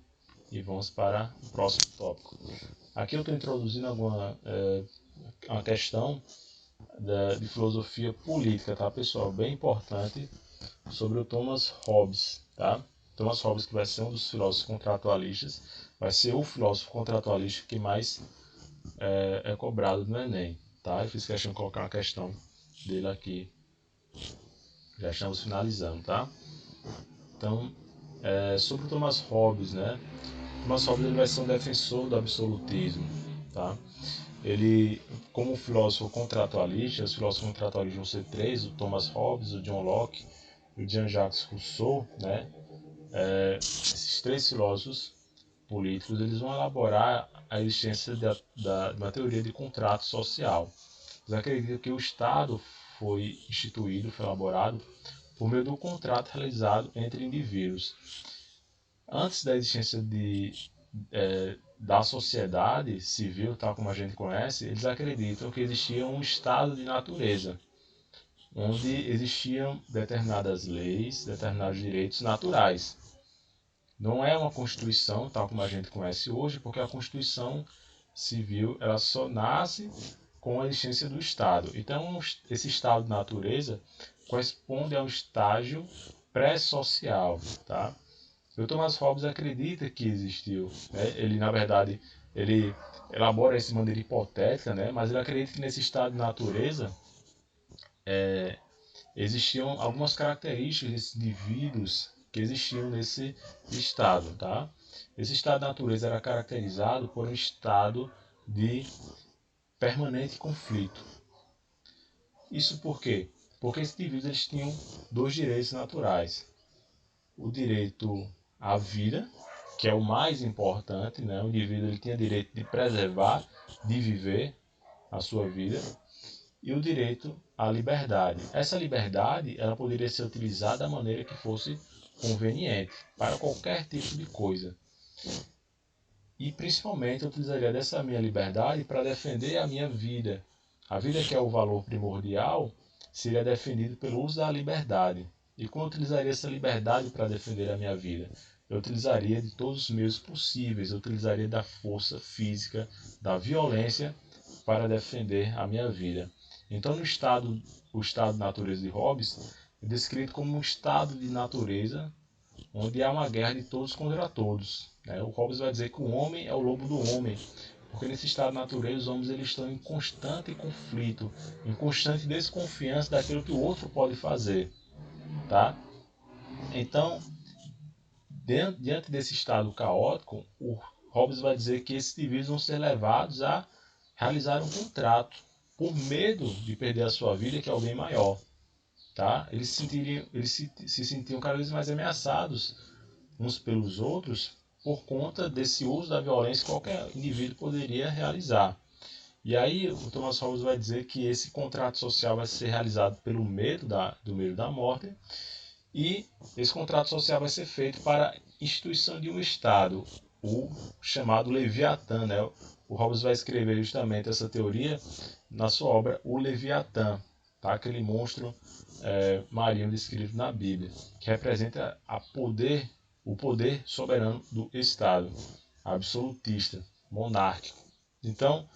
e vamos para o próximo tópico. Aqui eu estou introduzindo uma questão de filosofia política, tá, pessoal? Bem importante, sobre o Thomas Hobbes, tá? Thomas Hobbes, que vai ser um dos filósofos contratualistas, vai ser o filósofo contratualista que mais é cobrado no Enem, tá? Eu fiz questão de colocar uma questão dele aqui. Já estamos finalizando, tá? Então, sobre o Thomas Hobbes, né? Thomas Hobbes ele vai ser um defensor do absolutismo, tá? Ele, como filósofo contratualista, os filósofos contratualistas vão ser três: o Thomas Hobbes, o John Locke e o Jean-Jacques Rousseau, né? Esses três filósofos políticos eles vão elaborar a existência de uma teoria de contrato social. Eles acreditam que o Estado foi instituído, foi elaborado por meio do contrato realizado entre indivíduos. Antes da existência da sociedade civil, tal como a gente conhece, eles acreditam que existia um estado de natureza, onde existiam determinadas leis, determinados direitos naturais. Não é uma Constituição, tal como a gente conhece hoje, porque a Constituição civil ela só nasce com a existência do Estado. Então, esse estado de natureza corresponde a um estágio pré-social, tá? O Thomas Hobbes acredita que existiu, né? Ele, na verdade, ele elabora isso de maneira hipotética, né? Mas ele acredita que nesse estado de natureza existiam algumas características desses indivíduos que existiam nesse estado, tá? Esse estado de natureza era caracterizado por um estado de permanente conflito. Isso por quê? Porque esses indivíduos eles tinham dois direitos naturais. O direito à vida, que é o mais importante, né? O indivíduo ele tinha direito de preservar, de viver a sua vida, e o direito à liberdade. Essa liberdade ela poderia ser utilizada da maneira que fosse conveniente, para qualquer tipo de coisa. E principalmente eu utilizaria dessa minha liberdade para defender a minha vida. A vida, que é o valor primordial, seria defendido pelo uso da liberdade. E como eu utilizaria essa liberdade para defender a minha vida? Eu utilizaria de todos os meios possíveis, eu utilizaria da força física, da violência para defender a minha vida. Então, o estado de natureza de Hobbes é descrito como um estado de natureza onde há uma guerra de todos contra todos. O Hobbes vai dizer que o homem é o lobo do homem, porque nesse estado de natureza os homens eles estão em constante conflito, em constante desconfiança daquilo que o outro pode fazer. Tá? Então, diante desse estado caótico, o Hobbes vai dizer que esses indivíduos vão ser levados a realizar um contrato por medo de perder a sua vida, que é o bem maior. Tá? Eles se sentiam cada vez mais ameaçados uns pelos outros por conta desse uso da violência que qualquer indivíduo poderia realizar. E aí o Thomas Hobbes vai dizer que esse contrato social vai ser realizado pelo medo do medo da morte, e esse contrato social vai ser feito para a instituição de um Estado, o chamado Leviatã. Né? O Hobbes vai escrever justamente essa teoria na sua obra O Leviatã, tá? Aquele monstro marinho descrito na Bíblia, que representa o poder soberano do Estado, absolutista, monárquico. Então,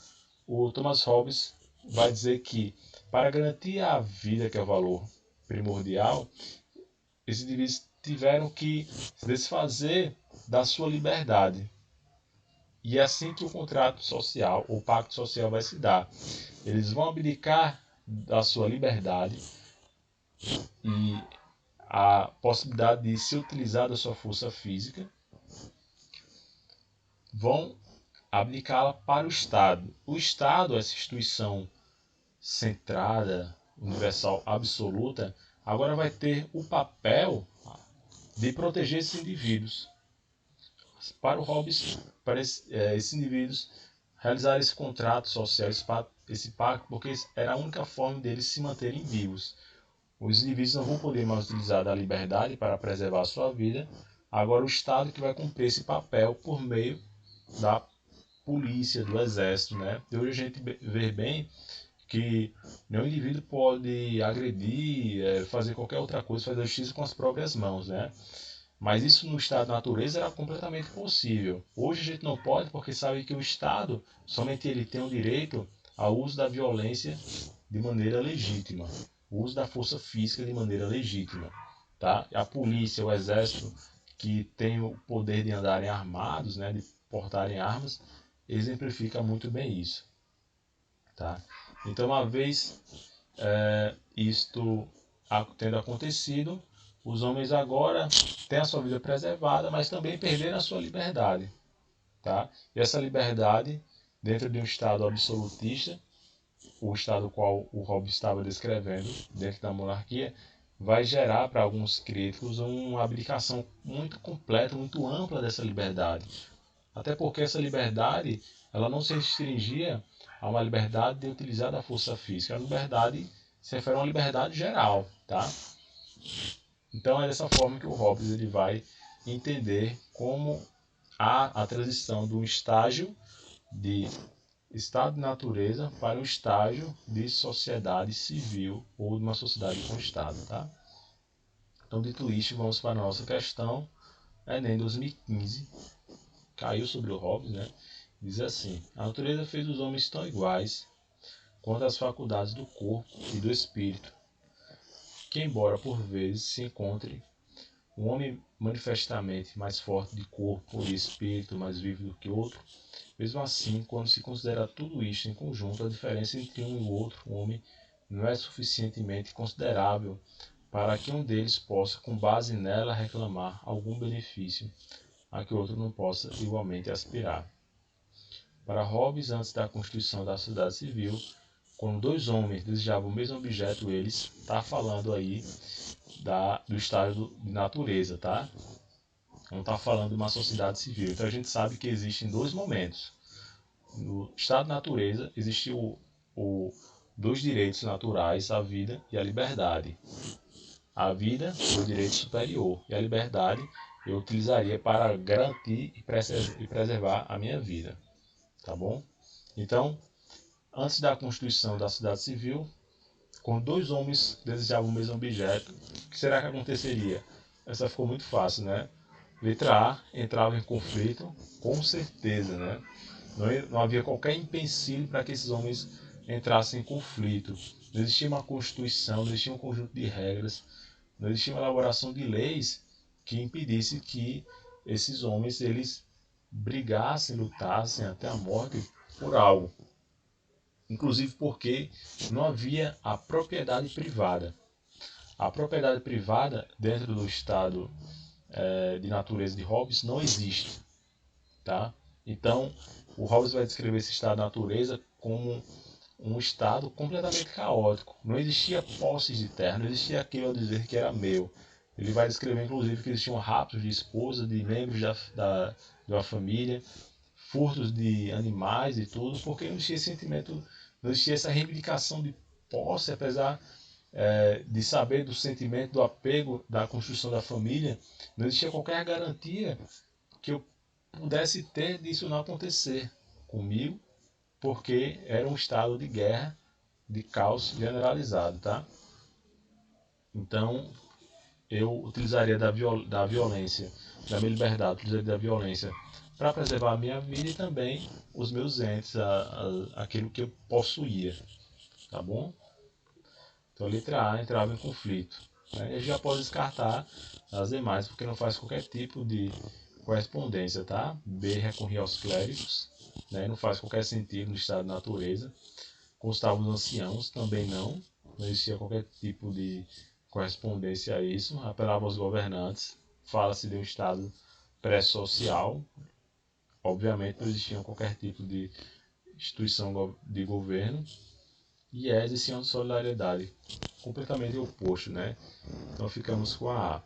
o Thomas Hobbes vai dizer que para garantir a vida, que é o valor primordial, esses indivíduos tiveram que se desfazer da sua liberdade. E é assim que o contrato social, o pacto social vai se dar. Eles vão abdicar da sua liberdade e a possibilidade de se utilizar da sua força física, vão abdicá-la para o Estado. O Estado, essa instituição centrada, universal, absoluta, agora vai ter o papel de proteger esses indivíduos. Para o Hobbes, para esses indivíduos realizar esse contrato social, esse pacto, porque era a única forma deles se manterem vivos. Os indivíduos não vão poder mais utilizar da liberdade para preservar a sua vida. Agora o Estado que vai cumprir esse papel por meio da polícia, do exército, né? E hoje a gente vê bem que nenhum indivíduo pode agredir, fazer qualquer outra coisa, fazer justiça com as próprias mãos, né? Mas isso no estado de natureza era completamente possível. Hoje a gente não pode porque sabe que o Estado, somente ele tem o direito ao uso da violência de maneira legítima, o uso da força física de maneira legítima. Tá? A polícia, o exército, que tem o poder de andarem armados, né, de portarem armas, exemplifica muito bem isso. Tá? Então, uma vez isto tendo acontecido, os homens agora têm a sua vida preservada, mas também perderam a sua liberdade. Tá? E essa liberdade, dentro de um Estado absolutista, o Estado qual o Hobbes estava descrevendo, dentro da monarquia, vai gerar para alguns críticos uma abdicação muito completa, muito ampla dessa liberdade. Até porque essa liberdade ela não se restringia a uma liberdade de utilizar a força física. A liberdade se refere a uma liberdade geral. Tá? Então é dessa forma que o Hobbes ele vai entender como há a transição do estágio de estado de natureza para o estágio de sociedade civil ou de uma sociedade com Estado. Tá? Então, dito isto, vamos para a nossa questão. Enem 2015 caiu sobre o Hobbes, né? Diz assim: a natureza fez os homens tão iguais quanto as faculdades do corpo e do espírito, que, embora por vezes se encontre um homem manifestamente mais forte de corpo e espírito, mais vivo do que outro, mesmo assim, quando se considera tudo isto em conjunto, a diferença entre um e o outro homem não é suficientemente considerável para que um deles possa, com base nela, reclamar algum benefício a que o outro não possa igualmente aspirar. Para Hobbes, antes da constituição da sociedade civil, quando dois homens desejavam o mesmo objeto, eles está falando aí do estado de natureza, tá? Não está falando de uma sociedade civil. Então a gente sabe que existem dois momentos. No estado de natureza existem dois direitos naturais, a vida e a liberdade. A vida é o direito superior e a liberdade eu utilizaria para garantir e preservar a minha vida. Tá bom? Então, antes da constituição da sociedade civil, quando dois homens desejavam o mesmo objeto, o que será que aconteceria? Essa ficou muito fácil, né? Letra A, entrava em conflito, com certeza, né? Não havia qualquer empecilho para que esses homens entrassem em conflito. Não existia uma constituição, não existia um conjunto de regras, não existia uma elaboração de leis que impedisse que esses homens eles brigassem, lutassem até a morte por algo. Inclusive porque não havia a propriedade privada. A propriedade privada, dentro do estado de natureza de Hobbes, não existe. Tá? Então, o Hobbes vai descrever esse estado de natureza como um estado completamente caótico. Não existia posses de terra, não existia aquilo a dizer que era meu. Ele vai descrever, inclusive, que existiam raptos de esposa, de membros de uma família, furtos de animais e tudo, porque não existia esse sentimento, não existia essa reivindicação de posse, apesar de saber do sentimento, do apego, da construção da família, não existia qualquer garantia que eu pudesse ter disso não acontecer comigo, porque era um estado de guerra, de caos generalizado, tá? Então, eu utilizaria da violência, da minha liberdade, utilizaria da violência para preservar a minha vida e também os meus entes, aquilo que eu possuía, tá bom? Então a letra A entrava em conflito. Né? E a gente já pode descartar as demais, porque não faz qualquer tipo de correspondência, tá? B recorria aos clérigos, né? Não faz qualquer sentido no estado de natureza. Constava os anciãos, também não existia qualquer tipo de correspondência a isso. Apelava aos governantes, fala-se de um estado pré-social, obviamente não existia qualquer tipo de instituição de governo, e existia uma solidariedade completamente oposto, né? Então ficamos com a A.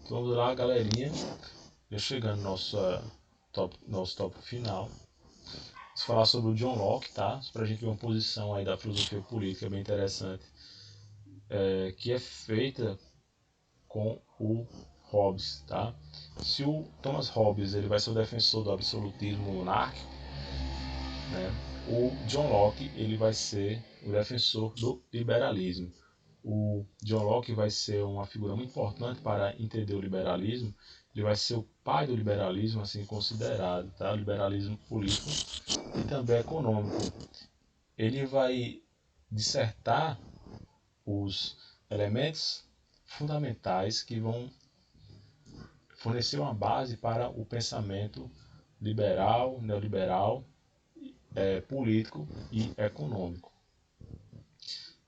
Então vamos lá, galerinha, já chegando no nosso tópico final. Vamos falar sobre o John Locke, tá? Para a gente ver uma posição aí da filosofia política bem interessante, que é feita com o Hobbes, tá? Se o Thomas Hobbes ele vai ser o defensor do absolutismo monárquico, né? O John Locke ele vai ser o defensor do liberalismo. O John Locke vai ser uma figura muito importante para entender o liberalismo. Ele vai ser o pai do liberalismo, assim considerado, tá? O liberalismo político e também econômico. Ele vai dissertar os elementos fundamentais que vão fornecer uma base para o pensamento liberal, neoliberal, político e econômico.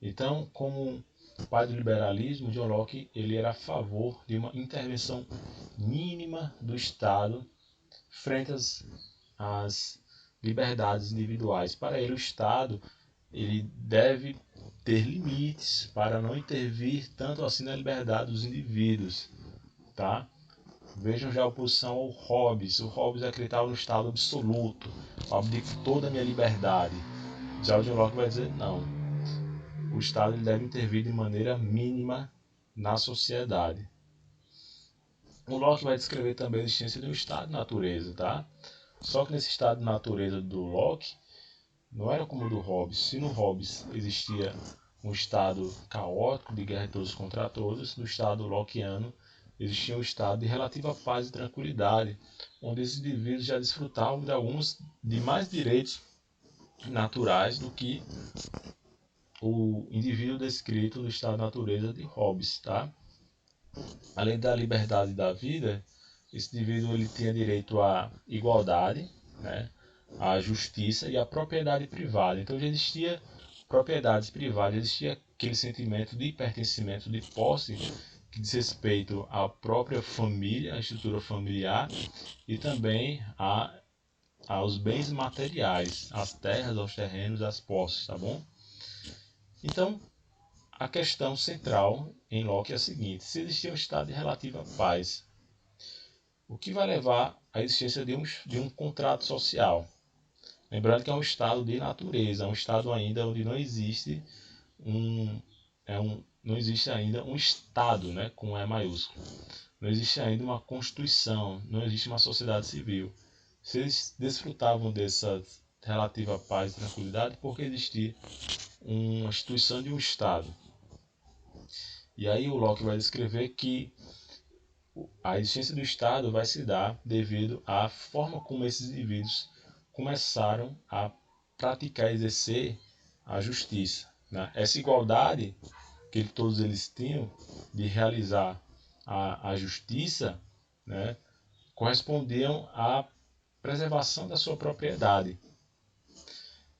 Então, como pai do liberalismo, John Locke ele era a favor de uma intervenção mínima do Estado frente às liberdades individuais. Para ele, o Estado ele deve ter limites para não intervir tanto assim na liberdade dos indivíduos, tá? Vejam já a oposição ao Hobbes. O Hobbes acreditava no Estado absoluto, abdico toda a minha liberdade. Já o John Locke vai dizer não. O Estado ele deve intervir de maneira mínima na sociedade. O Locke vai descrever também a existência de um estado de natureza, tá? Só que nesse estado de natureza do Locke não era como o do Hobbes. Se no Hobbes existia um estado caótico de guerra de todos contra todos, no estado lockeano existia um estado de relativa paz e tranquilidade, onde esses indivíduos já desfrutavam de mais direitos naturais do que o indivíduo descrito no estado de natureza de Hobbes, tá? Além da liberdade da vida, esse indivíduo ele tinha direito à igualdade, né? À justiça e à propriedade privada. Então já existia propriedades privadas, existia aquele sentimento de pertencimento, de posse, que diz respeito à própria família, à estrutura familiar e também aos bens materiais, às terras, aos terrenos, às posses, tá bom? Então, a questão central em Locke é a seguinte: se existir um estado de relativa paz, o que vai levar à existência de um contrato social? Lembrando que é um estado de natureza, é um estado ainda onde não existe não existe ainda um Estado, né, com E maiúsculo. Não existe ainda uma Constituição, não existe uma sociedade civil. Se eles desfrutavam dessa relativa paz e tranquilidade, porque existia uma instituição de um Estado. E aí o Locke vai descrever que a existência do Estado vai se dar devido à forma como esses indivíduos começaram a praticar e exercer a justiça, né? Essa igualdade que todos eles tinham de realizar a justiça, né, correspondiam à preservação da sua propriedade.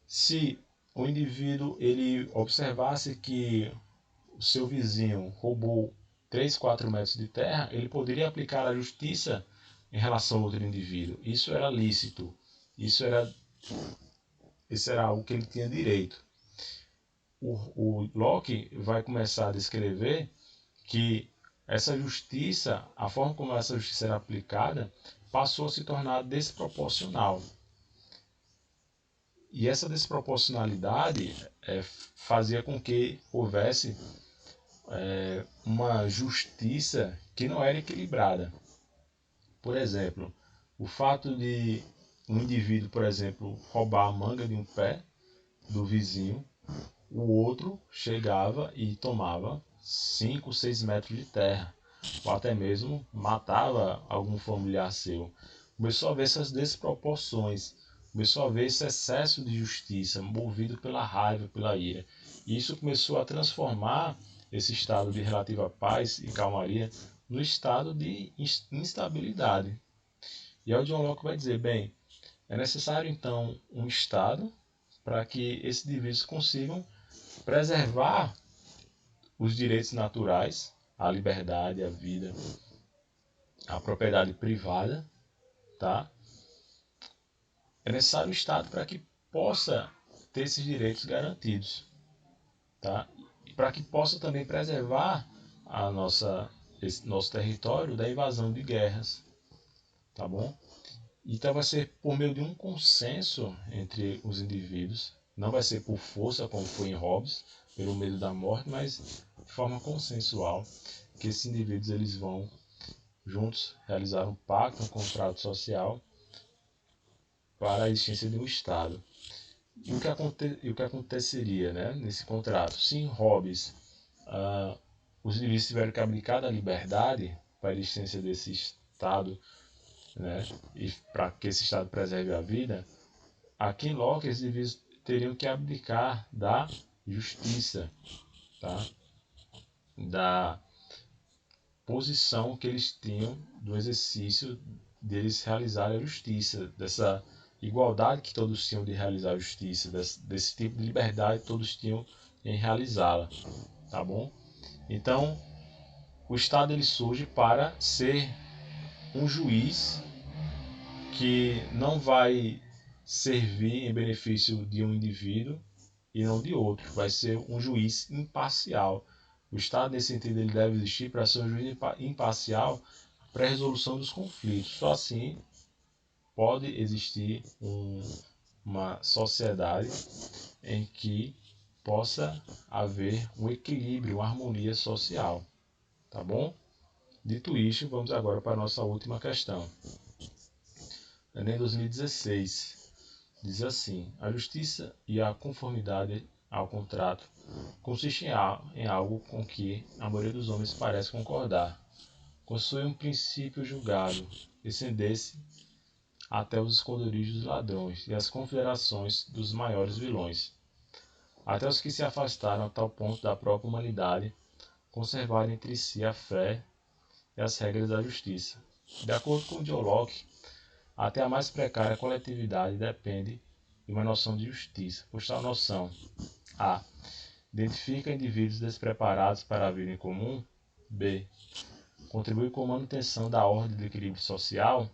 Se o indivíduo ele observasse que o seu vizinho roubou 3, 4 metros de terra, ele poderia aplicar a justiça em relação a outro indivíduo. Isso era lícito. Isso era algo que ele tinha direito. O Locke vai começar a descrever que essa justiça, a forma como essa justiça era aplicada, passou a se tornar desproporcional. E essa desproporcionalidade fazia com que houvesse uma justiça que não era equilibrada. Por exemplo, o fato de um indivíduo, por exemplo, roubar a manga de um pé do vizinho, o outro chegava e tomava 5, 6 metros de terra, ou até mesmo matava algum familiar seu. Começou a ver essas desproporções, começou a ver esse excesso de justiça, movido pela raiva, pela ira. E isso começou a transformar esse estado de relativa paz e calmaria no estado de instabilidade. E aí o John Locke vai dizer, bem, é necessário então um estado para que esses indivíduos consigam preservar os direitos naturais, a liberdade, a vida, a propriedade privada, tá? É necessário o Estado para que possa ter esses direitos garantidos, tá? E para que possa também preservar esse nosso território da invasão de guerras, tá bom? Então vai ser por meio de um consenso entre os indivíduos, não vai ser por força como foi em Hobbes, pelo medo da morte, mas de forma consensual, que esses indivíduos eles vão juntos realizar um pacto, um contrato social para a existência de um Estado. E o que aconteceria, né, nesse contrato? Se em Hobbes os indivíduos tiveram que abdicar da liberdade para a existência desse Estado, né, e para que esse Estado preserve a vida, aqui em Locke esses indivíduos teriam que abdicar da justiça, tá? Da posição que eles tinham do exercício deles realizarem a justiça, dessa igualdade que todos tinham de realizar a justiça, desse tipo de liberdade que todos tinham em realizá-la, tá bom? Então, o Estado ele surge para ser um juiz que não vai servir em benefício de um indivíduo e não de outro, vai ser um juiz imparcial. O Estado, nesse sentido, ele deve existir para ser um juiz imparcial para a resolução dos conflitos. Só assim pode existir uma sociedade em que possa haver um equilíbrio, uma harmonia social. Tá bom? Dito isto, vamos agora para a nossa última questão. Enem 2016 diz assim: a justiça e a conformidade ao contrato consiste em algo com que a maioria dos homens parece concordar. Constitui um princípio julgado, estender-se até os esconderijos dos ladrões e as confederações dos maiores vilões, até os que se afastaram a tal ponto da própria humanidade conservarem entre si a fé e as regras da justiça. De acordo com John Locke, até a mais precária coletividade depende de uma noção de justiça, pois tal noção a. Identifica indivíduos despreparados para a vida em comum. B. Contribui com a manutenção da ordem do equilíbrio social.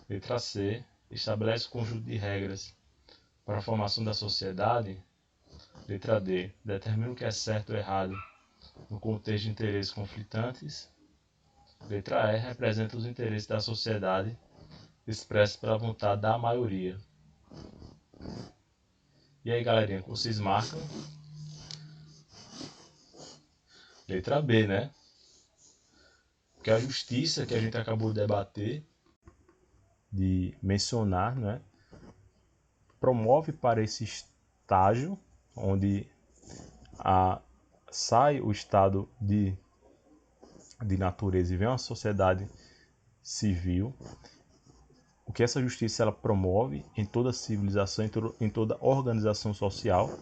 Letra C. Estabelece um conjunto de regras para a formação da sociedade. Letra D. Determina o que é certo ou errado no contexto de interesses conflitantes. Letra E. Representa os interesses da sociedade expressos pela vontade da maioria. E aí, galerinha, vocês marcam? Letra B, né? Porque a justiça que a gente acabou de debater, de mencionar, né, promove para esse estágio onde sai o estado de natureza e vem uma sociedade civil. O que essa justiça ela promove em toda civilização, em toda organização social,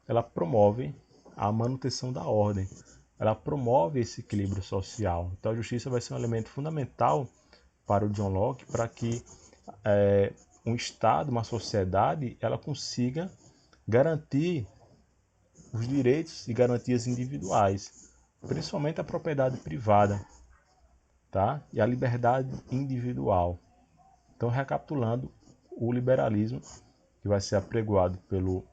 ela promove a manutenção da ordem, ela promove esse equilíbrio social. Então a justiça vai ser um elemento fundamental para o John Locke para que um Estado, uma sociedade, ela consiga garantir os direitos e garantias individuais, principalmente a propriedade privada, tá? E a liberdade individual. Então, recapitulando, o liberalismo, que vai ser apregoado pelo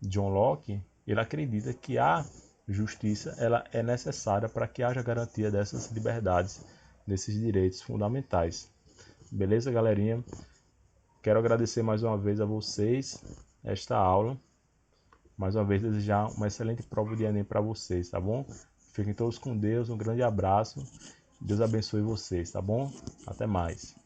John Locke, ele acredita que a justiça ela é necessária para que haja garantia dessas liberdades, desses direitos fundamentais. Beleza, galerinha? Quero agradecer mais uma vez a vocês esta aula. Mais uma vez desejar uma excelente prova de Enem para vocês, tá bom? Fiquem todos com Deus, um grande abraço. Deus abençoe vocês, tá bom? Até mais.